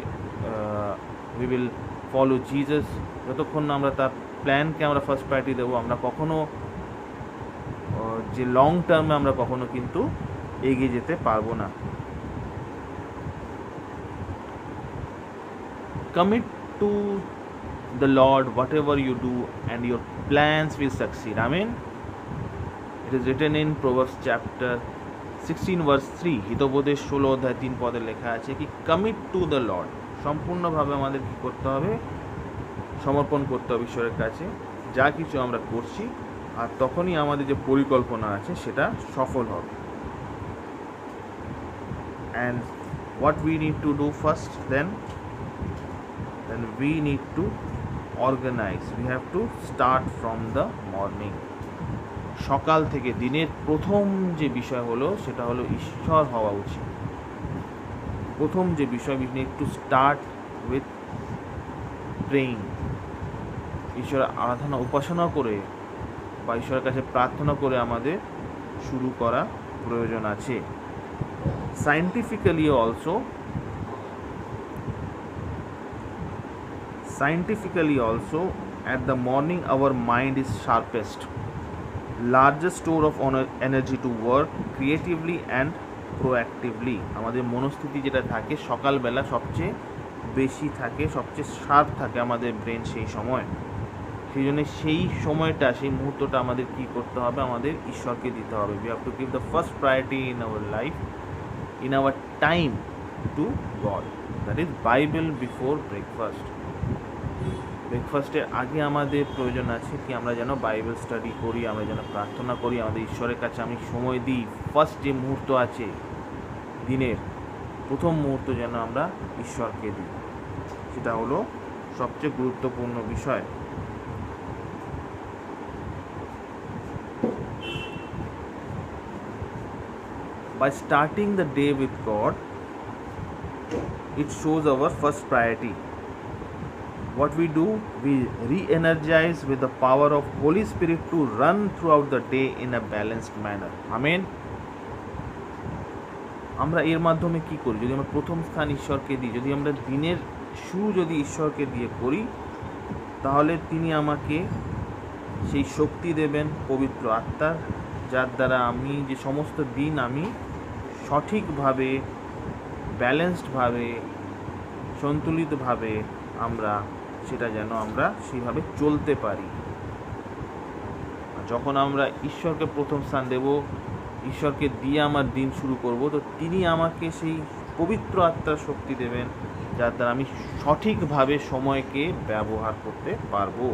উইল ফলো জিজাস, যতক্ষণ না আমরা তার প্ল্যানকে আমরা ফার্স্ট প্রায়োরিটি দেবো, আমরা কখনো যে লং টার্মে আমরা কখনো কিন্তু এগিয়ে যেতে পারবো না। Commit to the Lord whatever you do and your plans will succeed. Amen. It is written in Proverbs chapter 16 verse 3, Hitopadesha 16 অধ্যায় 3 পদে লেখা আছে কি, commit to the Lord। সম্পূর্ণভাবে আমাদের কি করতে হবে? সমর্পণ করতে হবে ঈশ্বরের কাছে যা কিছু আমরা করছি, আর তখনই আমাদের যে পরিকল্পনা আছে সেটা সফল হবে। And what we need to do first, then we need to organize. We have to start from the morning. সকাল থেকে দিনের প্রথম যে বিষয় হলো সেটা হলো ঈশ্বর হওয়া উচিত। প্রথম যে বিষয়, we need to start with praying. ঈশ্বর আরাধনা উপাসনা করে বা ঈশ্বরের কাছে প্রার্থনা করে আমাদের শুরু করা প্রয়োজন আছে। Scientifically also, at the morning our mind is sharpest, largest store of energy to work creatively and proactively. আমাদের মনস্থিতি যেটা থাকে সকালবেলা সবচেয়ে বেশি থাকে, সবচেয়ে শার্প থাকে আমাদের ব্রেন সেই সময়। সেই জন্য সেই সময়টা, সেই মুহূর্তটা আমাদের কি করতে হবে? আমাদের ঈশ্বরকে দিতে হবে। We have to give the first priority in our life, in our time, to God. That is Bible before breakfast. ব্রেকফাস্টের আগে আমাদের প্রয়োজন আছে কি, আমরা যেন বাইবেল স্টাডি করি, আমরা যেন প্রার্থনা করি, আমাদের ঈশ্বরের কাছে আমি সময় দিই। ফার্স্ট যে মুহূর্ত আছে দিনের, প্রথম মুহূর্ত যেন আমরা ঈশ্বরকে দিই, সেটা হলো সবচেয়ে গুরুত্বপূর্ণ বিষয়। By starting the day with God, it shows our first priority. what we do, we re-energize with the power of Holy Spirit to run throughout the day in a balanced manner. Amen. আমরা এর মাধ্যমে কি করি? যদি আমরা প্রথম স্থান ঈশ্বরকে দিই, যদি আমরা দিনের শুরু যদি ঈশ্বরকে দিয়ে করি, তাহলে তিনি আমাকে সেই শক্তি দেবেন পবিত্র আত্মার, যার দ্বারা আমি যে সমস্ত দিন আমি সঠিকভাবে, ব্যালেন্সডভাবে, সন্তুলিতভাবে আমরা সেটা যেন আমরা সেইভাবে চলতে পারি। যখন আমরা ঈশ্বরকে প্রথম স্থান দেব, ঈশ্বরকে দিয়ে আমার দিন শুরু করব, তো তিনি আমাকে সেই পবিত্র আত্মার শক্তি দেবেন, যার দ্বারা আমি সঠিকভাবে সময়কে ব্যবহার করতে পারবো।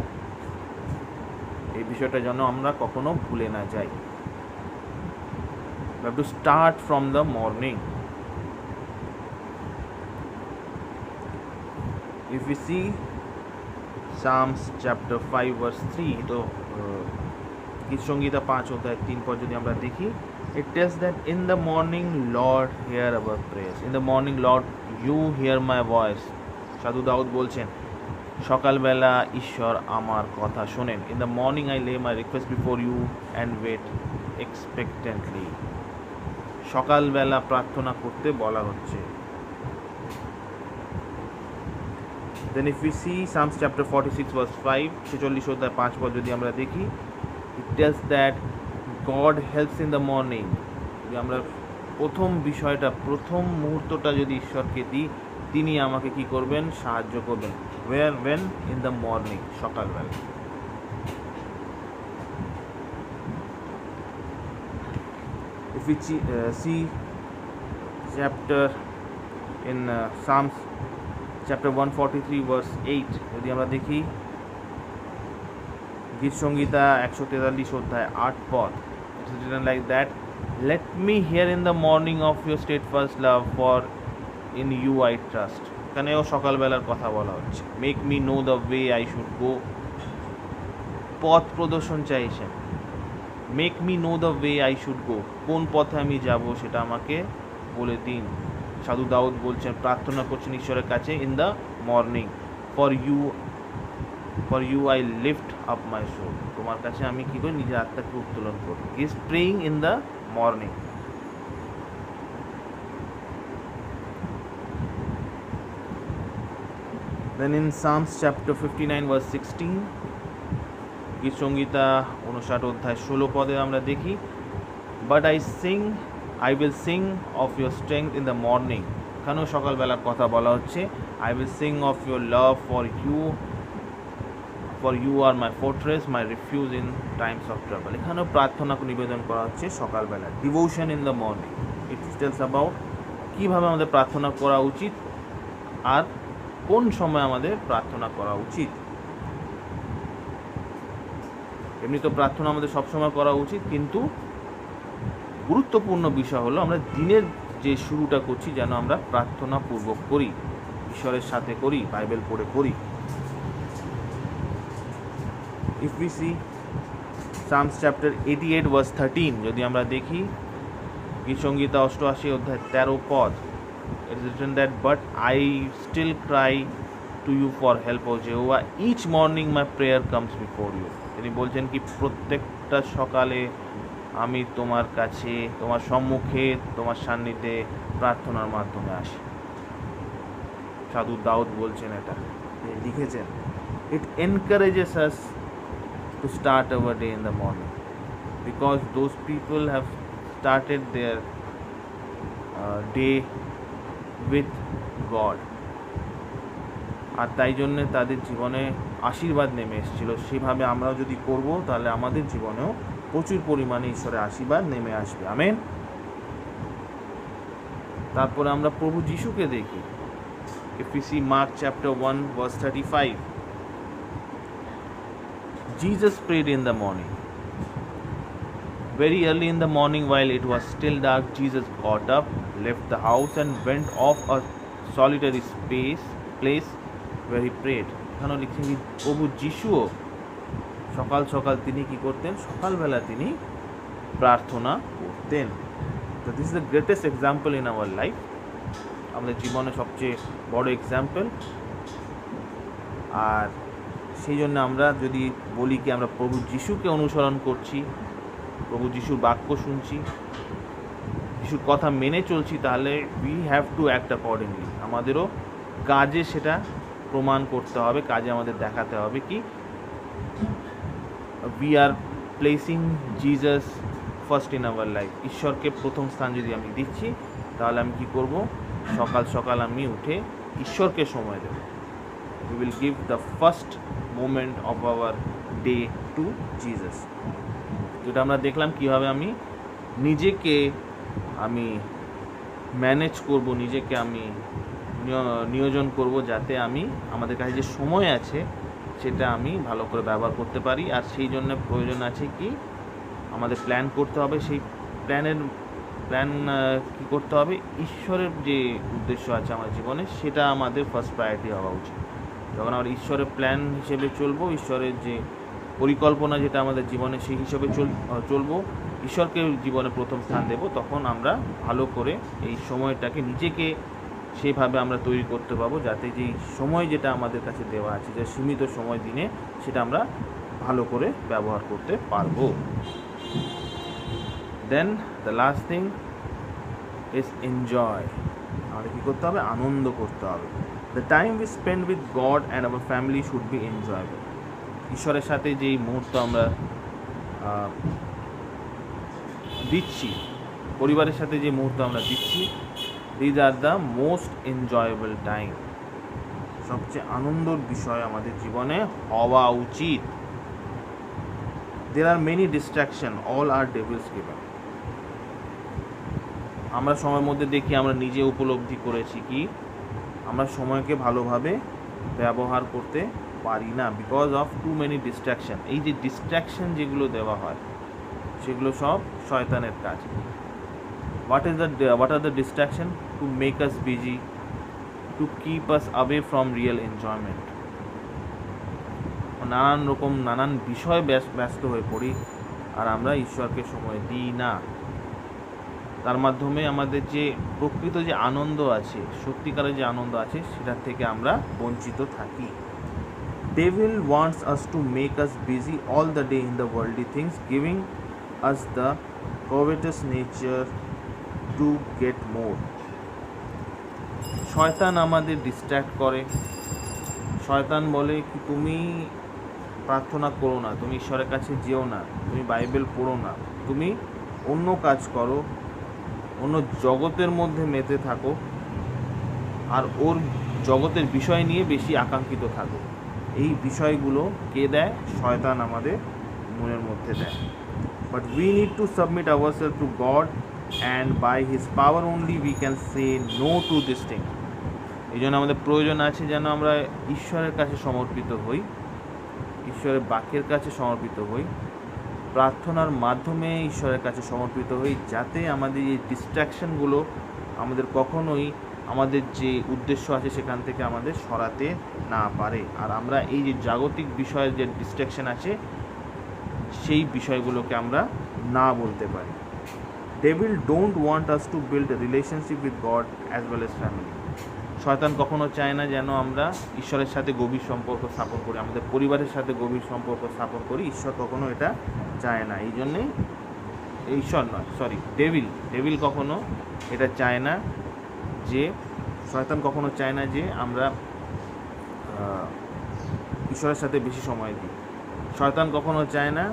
এই বিষয়টা যেন আমরা কখনো ভুলে না যাই। We have to start from the morning. If we see Psalms chapter 5 verse 3, তো গীত সংহিতা 5 অধ্যায় 3 পদ যদি আমরা দেখি, it tells that in the morning Lord hear our prayers. In the morning Lord you hear my voice. সাধু দাউদ বলছেন, সকালবেলা ঈশ্বর আমার কথা শোনেন। In the morning I lay my request before you and wait expectantly. সকালবেলা প্রার্থনা করতে বলা হচ্ছে। Then if we see Psalms chapter 46 verse 5, 46 অধ্যায় 5 পদ যদি আমরা দেখি, it tells that God helps in the morning. যদি আমরা প্রথম বিষয়টা, প্রথম মুহূর্তটা যদি ঈশ্বরকে দিই, তিনি আমাকে কি করবেন? সাহায্য করবেন। when in the morning, সকালবেলা। If we see chapter in Psalms chapter 143 verse 8, যদি আমরা দেখি গীত সংহিতা 143 অধ্যায় 8 পদ, it is written like that, let me hear in the morning of your steadfast love, for in you I trust. এখানেও সকালবেলার কথা বলা হচ্ছে। Make me know the way I should go, পথ প্রদর্শন চাইছেন। Make me know the way I should go, কোন পথে আমি যাব সেটা আমাকে বলে দিন। সাধু দাউদ বলছেন, প্রার্থনা করছেন ঈশ্বরের কাছে in the morning, for you I lift up my soul, তোমার কাছে আমি কী করি? নিজের আত্মাকে উত্তোলন করি। Is praying in the morning. Then in Psalms chapter 59 verse 16, গীত সংহিতা 59 অধ্যায় 16 পদে আমরা দেখি, but I will sing of your strength in the morning. এখানেও সকালবেলার কথা বলা হচ্ছে। I will sing of your love, for you are my fortress, my refuge in times of trouble. এখানেও প্রার্থনা নিবেদন করা হচ্ছে সকালবেলা। Devotion in the morning, it tells about কীভাবে আমাদের প্রার্থনা করা উচিত আর কোন সময় আমাদের প্রার্থনা করা উচিত। এমনি তো প্রার্থনা আমাদের সবসময় করা উচিত, কিন্তু গুরুত্বপূর্ণ বিষয় হলো আমরা দিনের যে শুরুটা করছি যেন আমরা প্রার্থনা পূর্বক করি, ঈশ্বরের সাথে করি, বাইবেল পড়ে করি। If we see Psalms chapter 88 verse 13, যদি আমরা দেখি গীত সংহিতা 88 অধ্যায় 13 পদ, it is written that but I still cry to you for help, O Jehovah, each morning my prayer comes before you. তিনি বলছেন কি প্রত্যেকটা সকালে আমি তোমার কাছে, তোমার সম্মুখে, তোমার সান্নিধ্যে প্রার্থনার মাধ্যমে আসি। সাধু দাউদ বলছেন, এটা লিখেছেন, it encourages us to start our day in the morning, because those people have started their day with God, আর তাই জন্যে তাদের জীবনে আশীর্বাদ নেমে এসেছিল। সেভাবে আমরাও যদি করব, তাহলে আমাদের জীবনেও প্রচুর পরিমাণে ঈশ্বরের আশীর্বাদ নেমে আসবে। আমেন। তারপরে আমরা প্রভু যিশুকে দেখি। If we see Mark chapter 1 verse 35, Jesus prayed in the morning. Very early in the morning, while it was still dark, Jesus got up, left the house and went off a solitary place where he prayed. এখানেও লিখছেন কি প্রভু যিশুও সকাল সকাল তিনি কি করতেন? সকালবেলা তিনি প্রার্থনা করতেন। তো this is the greatest example in our life, আমাদের জীবনে সবচেয়ে বড় এক্সাম্পল। আর সেই জন্য আমরা যদি বলি কি আমরা প্রভু যিশুকে অনুসরণ করছি, প্রভু যিশুর বাক্য শুনছি, যিশুর কথা মেনে চলছি, তাহলে we have to act accordingly. আমাদেরও কাজে সেটা প্রমাণ করতে হবে, কাজে আমাদের দেখাতে হবে কি we are placing Jesus first in our life. ঈশ্বরকে প্রথম স্থান যদি আমি দিচ্ছি, তাহলে আমি কি করব, সকাল সকাল আমি উঠে ঈশ্বরকে সময় দেব। We will give the first moment of our day to Jesus. যেটা আমরা দেখলাম কীভাবে আমি নিজেকে ম্যানেজ করব, নিজেকে আমি নিয়োজন করব, যাতে আমি আমাদের কাছে যে সময় আছে সেটা আমি ভালো করে ব্যবহার করতে পারি। আর সেই জন্য প্রয়োজন আছে কি আমাদের প্ল্যান করতে হবে। সেই প্ল্যান কী করতে হবে, ঈশ্বরের যে উদ্দেশ্য আছে আমার জীবনে সেটা আমাদের ফার্স্ট প্রায়োরিটি হওয়া উচিত। যখন আমরা ঈশ্বরের প্ল্যান হিসেবে চলবো, ঈশ্বরের যে পরিকল্পনা যেটা আমাদের জীবনে সেই হিসেবে চলবো, ঈশ্বরকে জীবনে প্রথম স্থান দেব, তখন আমরা ভালো করে এই সময়টাকে নিজেকে সেইভাবে আমরা তৈরি করতে পারবো, যাতে যেই সময় যেটা আমাদের কাছে দেওয়া আছে, যে সীমিত সময় দিনে, সেটা আমরা ভালো করে ব্যবহার করতে পারবো। Then the last thing is enjoy. আমাদের কী করতে হবে, আনন্দ করতে হবে। The time we spend with God and our family should be enjoyable. ঈশ্বরের সাথে যেই মুহূর্ত আমরা দিচ্ছি, পরিবারের সাথে যে মুহূর্ত আমরা দিচ্ছি, these are the most enjoyable time. সবচেয়ে আনন্দর বিষয় আমাদের জীবনে হওয়া উচিত। there are many distraction, all are devils given. আমরা সময়ের মধ্যে দেখি, আমরা নিজে উপলব্ধি করেছি কি আমরা সময়কে ভালোভাবে ব্যবহার করতে পারি না, because of too many distraction. এই যে ডিস্ট্র্যাকশন যেগুলো দেওয়া হয় সেগুলো সব শয়তানের কাজ। what are the distraction? To make us busy, to keep us away from real enjoyment. নানান বিষয়ে ব্যস্ত হয়ে পড়ি আর আমরা ঈশ্বরকে সময় দিই না। তার মাধ্যমে আমাদের যে প্রকৃত যে আনন্দ আছে, সত্যিকারের যে আনন্দ আছে, সেটার থেকে আমরা বঞ্চিত থাকি। Devil wants us to make us busy all the day in the worldly things, giving us the covetous nature to get more. শয়তান আমাদের ডিস্ট্র্যাক্ট করে। শয়তান বলে কি তুমি প্রার্থনা করো না, তুমি ঈশ্বরের কাছে যেও না, তুমি বাইবেল পড়ো না, তুমি অন্য কাজ করো, অন্য জগতের মধ্যে মেতে থাকো, আর ওর জগতের বিষয় নিয়ে বেশি আকাঙ্ক্ষিত থাকো। এই বিষয়গুলো কে দেয়? শয়তান আমাদের মনের মধ্যে দেয়। But we need to submit ourselves to God, and by his power only we can say no to this thing. এই জন্য আমাদের প্রয়োজন আছে যেন আমরা ঈশ্বরের কাছে সমর্পিত হই, ঈশ্বরের বাক্যের কাছে সমর্পিত হই, প্রার্থনার মাধ্যমে ঈশ্বরের কাছে সমর্পিত হই, যাতে আমাদের এই ডিস্ট্র্যাকশনগুলো আমাদের কখনোই আমাদের যে উদ্দেশ্য আছে সেখান থেকে আমাদের সরাতে না পারে। আর আমরা এই যে জাগতিক বিষয়ের যে ডিস্ট্র্যাকশন আছে সেই বিষয়গুলোকে আমরা না বলতে পারি। Devil don't want us to build a relationship with god as well as family. শয়তান কখনো চায় না যেন আমরা ঈশ্বরের সাথে গভীর সম্পর্ক স্থাপন করি, আমাদের পরিবারের সাথে গভীর সম্পর্ক স্থাপন করি। ঈশ্বর কখনো এটা চায় না। এই জন্যেই ডেভিল কখনো এটা চায় না, যে শয়তান কখনো চায় না যে আমরা ঈশ্বরের সাথে বেশি সময় দিই। শয়তান কখনো চায় না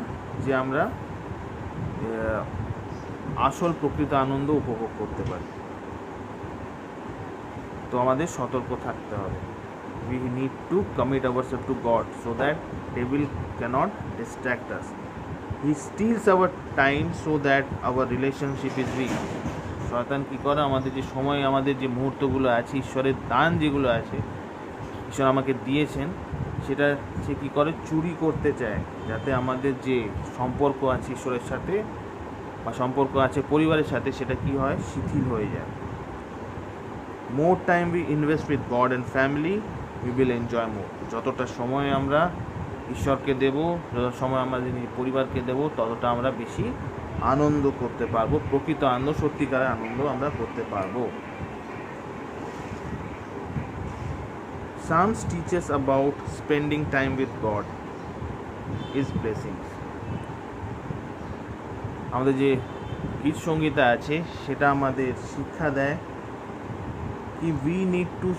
যে আমরা আসল প্রকৃত আনন্দ উপভোগ করতে পারি। তো আমাদের সতর্ক থাকতে হবে। We need to commit ourselves to God so that devil cannot distract us. He steals our time so that our relationship is weak. শয়তান কী করে? আমাদের যে সময়, আমাদের যে মুহূর্তগুলো আছে, ঈশ্বরের দান যেগুলো আছে, ঈশ্বর আমাকে দিয়েছেন, সেটা সে কী করে? চুরি করতে চায়, যাতে আমাদের যে সম্পর্ক আছে ঈশ্বরের সাথে বা সম্পর্ক আছে পরিবারের সাথে, সেটা কি হয়? শিথিল হয়ে যায়। More time we invest with God and family, we will enjoy more. যতটা সময় আমরা ঈশ্বরকে দেব, যত সময় আমরা পরিবারকে দেব, ততটা আমরা বেশি আনন্দ করতে পারবো, প্রকৃত আনন্দ, সত্যিকারের আনন্দ আমরা করতে পারবো। Psalms teaches about spending time with God is blessings. আমাদের যে গীত সঙ্গীতা আছে সেটা আমাদের শিক্ষা দেয় কি we need to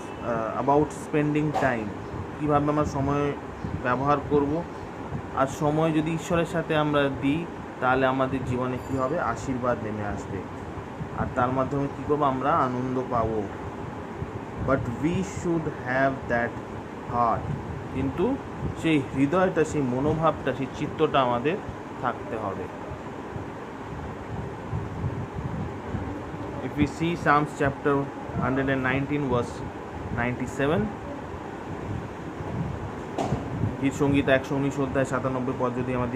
about spending time, কীভাবে আমরা সময় ব্যবহার করব। আর সময় যদি ঈশ্বরের সাথে আমরা দিই তাহলে আমাদের জীবনে কী হবে, আশীর্বাদ নেমে আসবে, আর তার মাধ্যমে কী করবো, আমরা আনন্দ পাবো। But we should have that heart, কিন্তু সেই হৃদয়টা, সেই মনোভাবটা, সেই চিত্তটা আমাদের থাকতে হবে। If we see Psalms chapter 119 verse 97, গীত সঙ্গীত 119 অধ্যায় 97 পদ যদি আমরা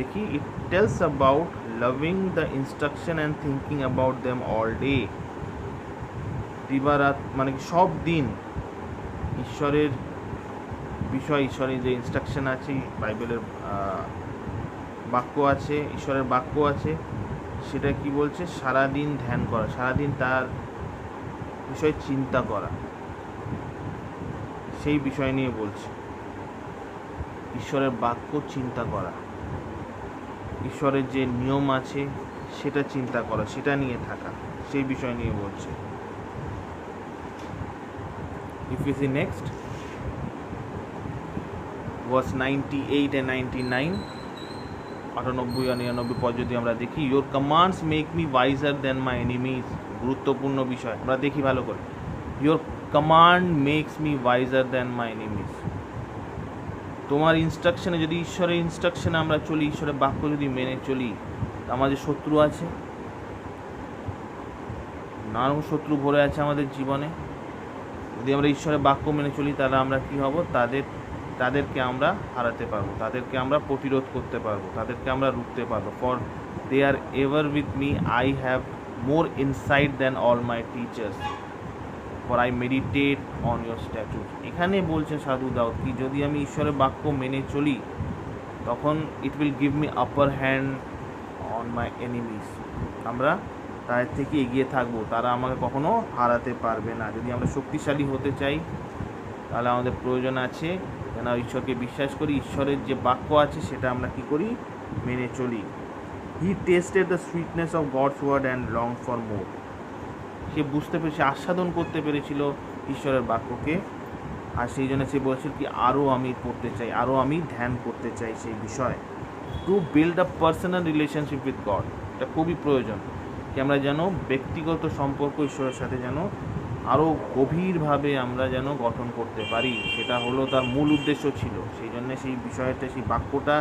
দেখি, it tells about loving the instruction and thinking about them all day. দিবারাত মানে কি সব দিন ঈশ্বরের বিষয়, ঈশ্বরের যে ইনস্ট্রাকশন আছে, বাইবেলের বাক্য আছে, ঈশ্বরের বাক্য আছে, সেটা কি বলছে, সারাদিন ধ্যান করা, সারাদিন তার বিষয়ে চিন্তা করা, সেই বিষয় নিয়ে বলছে। ঈশ্বরের বাক্য চিন্তা করা, ঈশ্বরের যে নিয়ম আছে সেটা চিন্তা করা, সেটা নিয়ে থাকা, সেই বিষয় নিয়ে বলছে। If we see next verse 98 and 99, 98 আর 99 পদ যদি আমরা দেখি, your commands make me wiser than my enemies, গুরুত্বপূর্ণ বিষয়, আমরা দেখি ভালো করে, your command makes me wiser than my enemies। তোমার ইনস্ট্রাকশনে, যদি ঈশ্বরের ইনস্ট্রাকশনে আমরা চলি, ঈশ্বরের বাক্য যদি মেনে চলি, আমাদের শত্রু আছে, নানান শত্রু ভরে আছে আমাদের জীবনে। যদি আমরা ঈশ্বরের বাক্য মেনে চলি তাহলে আমরা কি হব, তাদেরকে আমরা হারাতে পারবো, তাদেরকে আমরা প্রতিরোধ করতে পারবো, তাদেরকে আমরা রুখতে পারবো। For they are ever with me, I have more insight than all my teachers, for I meditate on your statutes. এখানে বলছেন সাধু দাউদ কি যদি আমি ঈশ্বরের বাক্য মেনে চলি তখন it will give me upper hand on my enemies, আমরা তাদের থেকে এগিয়ে থাকবো, তারা আমাকে কখনো হারাতে পারবে না। যদি আমরা শক্তিশালী হতে চাই তাহলে আমাদের প্রয়োজন আছে যেন ঈশ্বরকে বিশ্বাস করি, ঈশ্বরের যে বাক্য আছে সেটা আমরা কি করি, মেনে চলি। He tested the sweetness of God's word and long for more, সে বুঝতে পেরেছে, আস্বাদন করতে পেরেছিল ঈশ্বরের বাক্যকে, আর সেই জন্য সে বলেছিল কি আরও আমি পড়তে চাই, আরও আমি ধ্যান করতে চাই সেই বিষয়। To build a personal relationship with god, এটা খুবই প্রয়োজন কি আমরা যেন ব্যক্তিগত সম্পর্ক ঈশ্বরের সাথে যেন আরও গভীরভাবে আমরা যেন গঠন করতে পারি, সেটা হলো তার মূল উদ্দেশ্য ছিল। সেই জন্য সেই বিষয়টা, সেই বাক্যটা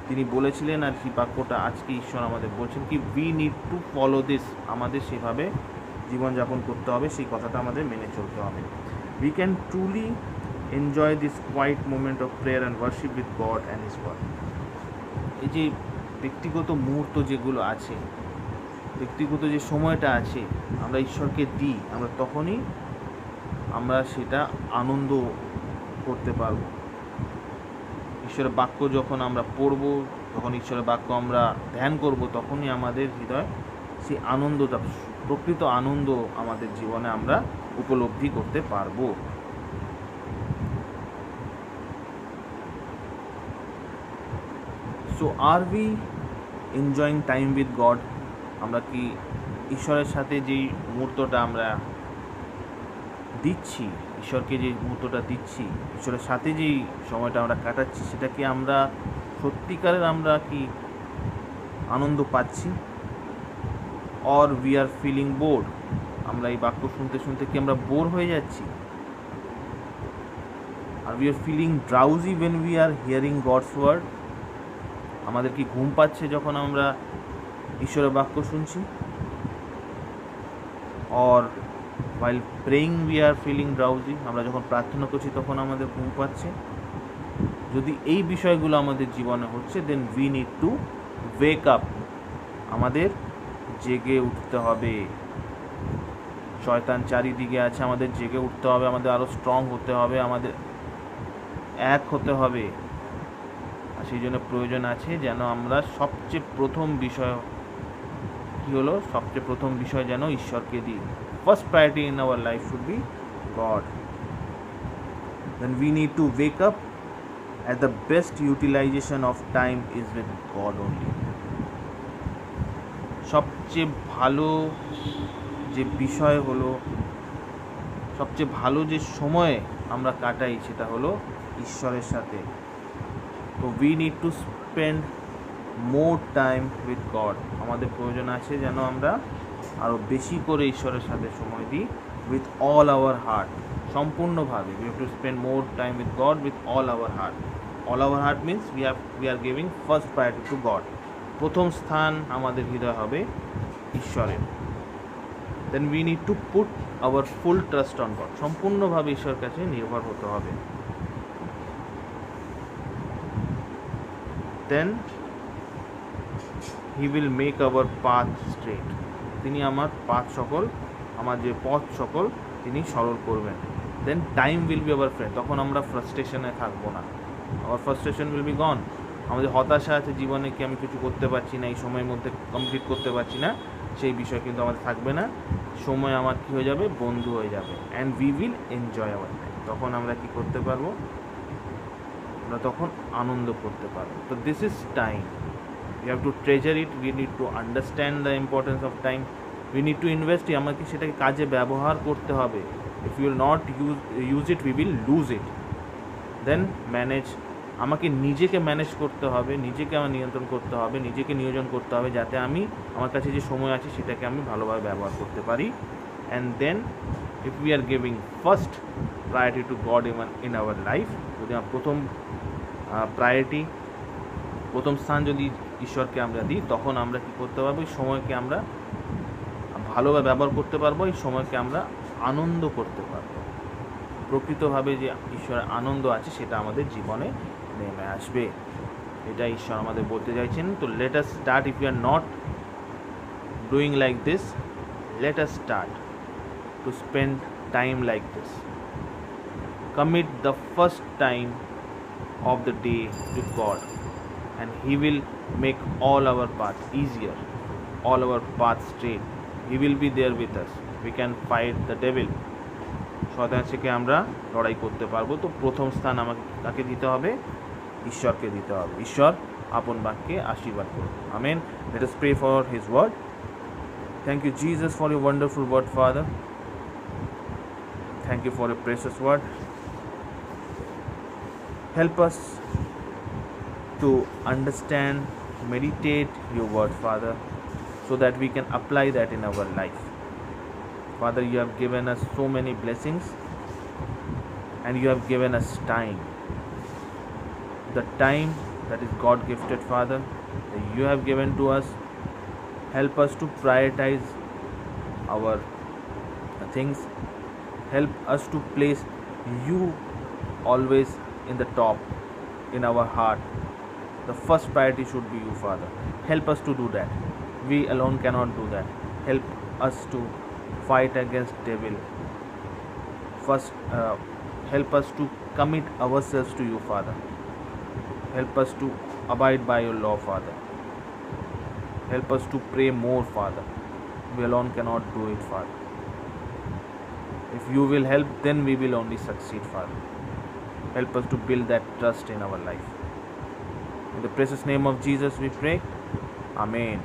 তিনি বলেছিলেন, আর সেই বাক্যটা আজকে ঈশ্বর আমাদের বলছেন কি we need to follow this, আমাদের সেভাবে জীবনযাপন করতে হবে, সেই কথাটা আমাদের মেনে চলতে হবে। We can truly enjoy this quiet moment of prayer and worship with God and his word. এই যে ব্যক্তিগত মুহূর্ত যেগুলো আছে, ব্যক্তিগত যে সময়টা আছে আমরা ঈশ্বরকে দিই, আমরা তখনই আমরা সেটা আনন্দ করতে পারবো। ঈশ্বরের বাক্য যখন আমরা পড়ব, যখন ঈশ্বরের বাক্য আমরা ধ্যান করব, তখনই আমাদের হৃদয় সেই আনন্দটা, প্রকৃত আনন্দ আমাদের জীবনে আমরা উপলব্ধি করতে পারবো। So are we enjoying time with God, আমরা কি ঈশ্বরের সাথে যেই মুহূর্তটা আমরা দিচ্ছি, ঈশ্বরকে যে মুহূর্তটা দিচ্ছি, ঈশ্বরের সাথে যেই সময়টা আমরা কাটাচ্ছি, সেটা কি আমরা সত্যিকারের আমরা কি আনন্দ পাচ্ছি? Or we are feeling bore, আমরা এই বাক্য শুনতে শুনতে কি আমরা বোর হয়ে যাচ্ছি? আর we are feeling drowsy when we are hearing God's word, আমাদের কি ঘুম পাচ্ছে যখন আমরা ঈশ্বরের বাক্য শুনছি? Or while praying we are feeling drowsy, আমরা যখন প্রার্থনা করছি তখন আমাদের ঘুম পাচ্ছে? যদি এই বিষয়গুলো আমাদের জীবনে হচ্ছে, then we need to wake up, আমাদের জেগে উঠতে হবে। শয়তান চারিদিকে আছে, আমাদের জেগে উঠতে হবে, আমাদের আরও স্ট্রং হতে হবে, আমাদের এক হতে হবে। আর সেই জন্য প্রয়োজন আছে যেন আমরা সবচেয়ে প্রথম বিষয় কী হলো, সবচেয়ে প্রথম বিষয় যেন ঈশ্বরকে দিই। First priority in our life should be God. then we need to wake up at the best utilization of time is with God only. সবচেয়ে ভালো যে বিষয় হলো, সবচেয়ে ভালো যে সময় আমরা কাটাই সেটা হলো ঈশ্বরের সাথে। তো we need two spend more time with god. আমাদের প্রয়োজন আছে যেন আমরা আরও বেশি করে ঈশ্বরের সাথে সময় দিই, উইথ অল আওয়ার হার্ট, সম্পূর্ণভাবে। We have to spend more time with God with all our heart. All our heart means we are giving first priority to God. প্রথম স্থান আমাদের হৃদয় হবে ঈশ্বরের। Then we need to put our full trust on God. সম্পূর্ণভাবে ঈশ্বরের কাছে নির্ভর হতে হবে। Then he will make our path straight. তিনি আমার যে পথ সকল তিনি সরল করবেন। দেন time will be our friend. তখন আমরা ফ্রাস্ট্রেশনে থাকবো না। আওয়ার ফ্রাস্ট্রেশন উইল বি গন। আমাদের হতাশা আছে জীবনে, কি আমি কিছু করতে পারছি না, এই সময়ের মধ্যে কমপ্লিট করতে পারছি না, সেই বিষয় কিন্তু আমাদের থাকবে না। সময় আমার কী হয়ে যাবে, বন্ধু হয়ে যাবে। And we will enjoy our time. তখন আমরা কী করতে পারবো, আমরা তখন আনন্দ করতে পারবো। তো this is time. We have to treasure it. We need to understand the importance of time. We need to invest it. আমাকে সেটাকে কাজে ব্যবহার করতে হবে। If we will not use it, we will lose it. Then manage. আমাকে নিজেকে manage করতে হবে, নিজেকে আমার নিয়ন্ত্রণ করতে হবে, নিজেকে নিয়োজন করতে হবে, যাতে আমি আমার কাছে যে সময় আছে সেটাকে আমি ভালোভাবে ব্যবহার করতে পারি। And then if we are giving first priority to God in our life, যদি আমার প্রথম স্থান যদি ঈশ্বরকে আমরা দিই, তখন আমরা কী করতে পারবো, এই সময়কে আমরা ভালোভাবে ব্যবহার করতে পারবো, এই সময়কে আমরা আনন্দ করতে পারবো। প্রকৃতভাবে যে ঈশ্বরের আনন্দ আছে সেটা আমাদের জীবনে নেমে আসবে। এটা ঈশ্বর আমাদের বলতে চাইছেন। তো let us start. If you are not doing like this, let us start to spend time like this. Commit the first time of the day to God, and He will make all our paths easier, all our paths straight. He will be there with us. We can fight the devil. শয়তানের থেকে আমরা লড়াই করতে পারবো। তো প্রথম স্থান আমাকে কাকে দিতে হবে, ঈশ্বরকে দিতে হবে। ঈশ্বর আপন বাক্যে আশীর্বাদ করুন। Amen. Let us pray for His word. Thank you, Jesus, for your wonderful word, Father. Thank you for your precious word. Help us to understand, meditate your word, Father, so that we can apply that in our life. Father, you have given us so many blessings, and you have given us time. The time that is God gifted, Father, that you have given to us. Help us to prioritize our things. Help us to place you always in the top in our heart. The first priority should be you, Father. Help us to do that. We alone cannot do that. Help us to fight against devil. First, help us to commit ourselves to you, Father. Help us to abide by your law, Father. Help us to pray more, Father. We alone cannot do it, Father. If you will help, then we will only succeed, Father. Help us to build that trust in our life. In the precious name of Jesus we pray. Amen.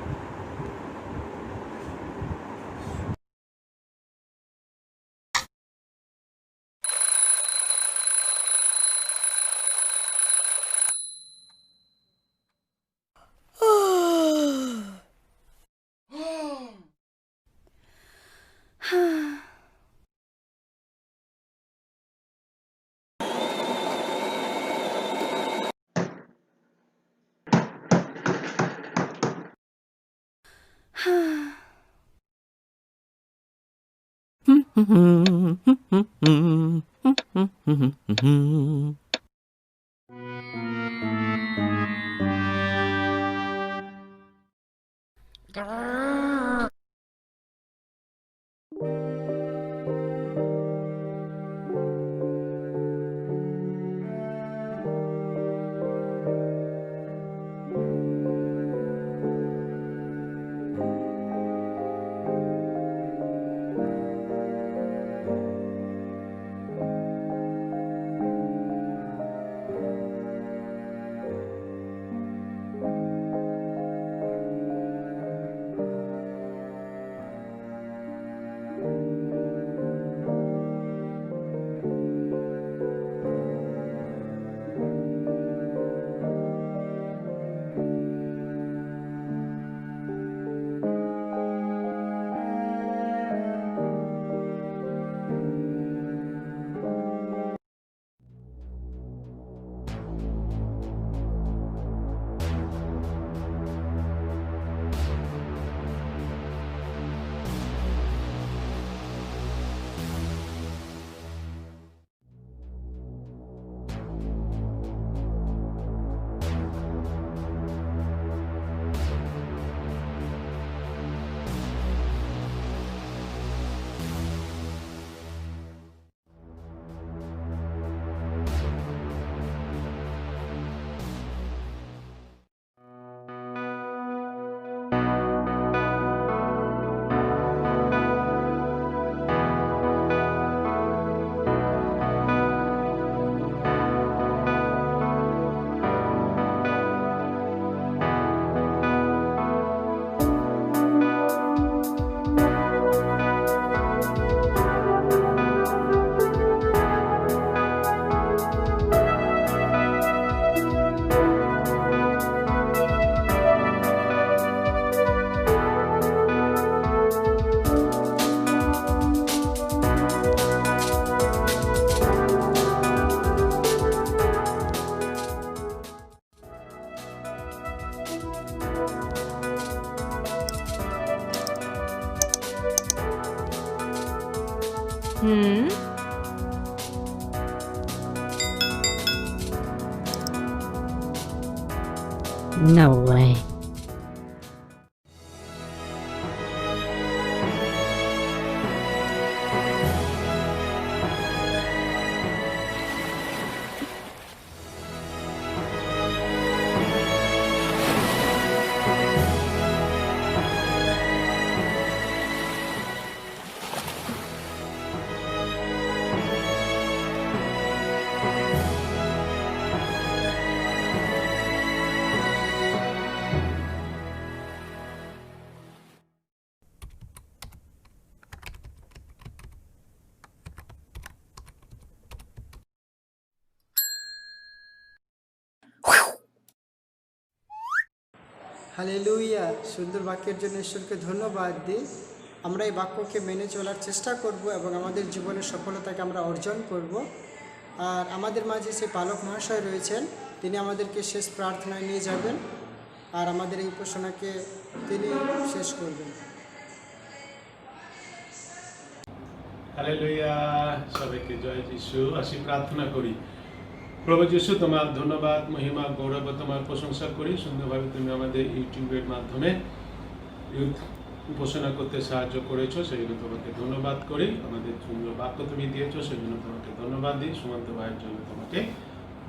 Hmm. No way. Hallelujah, সুন্দর বাক্যের জন্য ঈশ্বরকে ধন্যবাদ দিই। আমরা এই বাক্যকে মেনে চলার চেষ্টা করব এবং আমাদের জীবনের সফলতাকে আমরা অর্জন করব। আর আমাদের মাঝে সেই পালক মহাশয় রয়েছেন, তিনি আমাদেরকে শেষ প্রার্থনায় নিয়ে যাবেন আর আমাদের এই উপাসনাকে তিনি শেষ করবেন। হালেলুয়া, সবাইকে জয় যিশু। আসি প্রার্থনা করি। প্রভু যিশু, তোমার ধন্যবাদ, মহিমা, গৌরব, তোমার প্রশংসা করি। সুন্দরভাবে তুমি আমাদের ইউটিউবের মাধ্যমে উপাসনা করতে সাহায্য করেছো, সেই জন্য তোমাকে ধন্যবাদ করি। আমাদের সুন্দর বাক্য তুমি দিয়েছো, সেই জন্য তোমাকে ধন্যবাদ দিই। সুমন্ত ভাইয়ের জন্য তোমাকে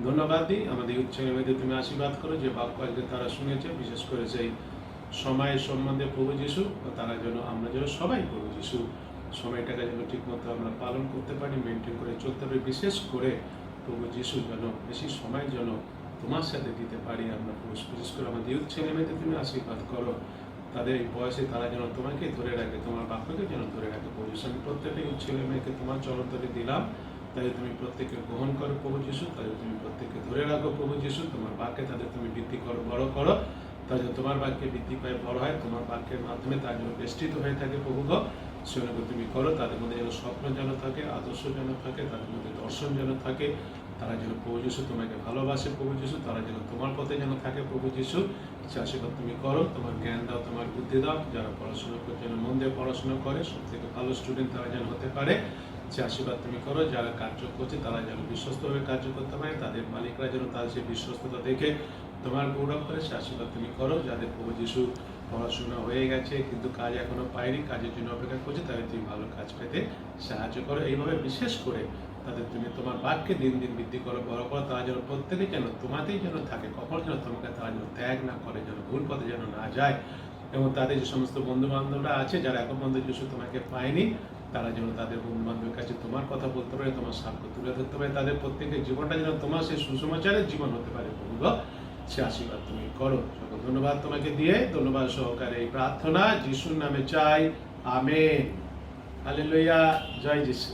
ধন্যবাদ দিই। আমাদের ছেলে মেয়েদের তুমি আশীর্বাদ করো, যে বাক্য আজকে তারা শুনেছে, বিশেষ করে সেই সময়ের সম্বন্ধে প্রভু যিশু, তারা যেন, আমরা যেন সবাই প্রভু যিশু সময়টাকে যেন ঠিকমতো আমরা পালন করতে পারি, মেনটেন করে চলতে পারি। বিশেষ করে প্রভু যিশু যেন বেশি সময় যেন তোমার সাথে দিতে পারি আমরা। বিশেষ করে আমাদের ইউথ ছেলে মেয়েদের তুমি আশীর্বাদ করো, তাদের এই বয়সে তারা যেন তোমাকে ধরে রাখে, তোমার বাক্যকে যেন ধরে রাখে। প্রভু যিশু, আমি প্রত্যেকটা ইউথ ছেলে মেয়েকে তোমার চরণতলে দিলাম, তাই তুমি প্রত্যেকে গ্রহণ করো প্রভু যিশু, তাই তুমি প্রত্যেককে ধরে রাখো প্রভু যিশু। তোমার বাক্যে তাদের তুমি বৃদ্ধি করো, বড় করো, তাই যেন তোমার বাক্যে বৃদ্ধি পায়, বড় হয়, তোমার বাক্যের মাধ্যমে তার জন্য বেষ্টিত হয়ে থাকে প্রভু গো। সেগুলো তুমি করো, তাদের মধ্যে যেন স্বপ্ন যেন থাকে, আদর্শ যেন থাকে, তাদের মধ্যে দর্শন যেন থাকে, তারা যেন প্রভু যিশু তোমাকে ভালোবাসে প্রভু যিশু, তারা যেন তোমার পথে যেন থাকে প্রভু যিশু। সে আশীর্বাদ তুমি করো, তোমার জ্ঞান দাও, তোমার বুদ্ধি দাও। যারা পড়াশোনা করে যেন মন দিয়ে পড়াশোনা করে, সব থেকে ভালো স্টুডেন্ট তারা যেন হতে পারে, সে আশীর্বাদ তুমি করো। যারা কার্য করছে তারা যেন বিশ্বস্তভাবে কার্য করতে পারে, তাদের মালিকরা যেন তাদের সেই বিশ্বস্ততা দেখে তোমার গৌরব করে, সে আশীর্বাদ তুমি করো। যাদের প্রভু যিশু পড়াশোনা হয়ে গেছে কিন্তু কাজ এখনো পায়নি, কাজের জন্য অপেক্ষা করছে, তাদের তুমি ভালো কাজ পেতে সাহায্য করো। এইভাবে বিশেষ করে তাদের তুমি তোমার বাক্যে দিন দিন বৃদ্ধি করো, বড় করো। তারা যেন প্রত্যেকে যেন তোমাতেই যেন থাকে, কখনো যেন তোমাকে তারা যেন ত্যাগ না করে, যেন ভুল পথে যেন না যায়। এবং তাদের যে সমস্ত বন্ধু বান্ধবরা আছে যারা এখন পর্যন্ত যিশু তোমাকে পায়নি, তারা যেন তাদের বন্ধু বান্ধবের কাছে তোমার কথা বলতে পারে, তোমার সাক্ষ্য তুলে ধরতে পারে, তাদের প্রত্যেকের জীবনটা যেন তোমার সেই সুসমাচারের জীবন হতে পারে প্রভু গো। সে আশীর্বাদ তুমি করো। সকল ধন্যবাদ তোমাকে দিয়ে, ধন্যবাদ সহকারে এই প্রার্থনা যিশুর নামে চাই, আমেন। হালেলুয়া, জয় যিশু।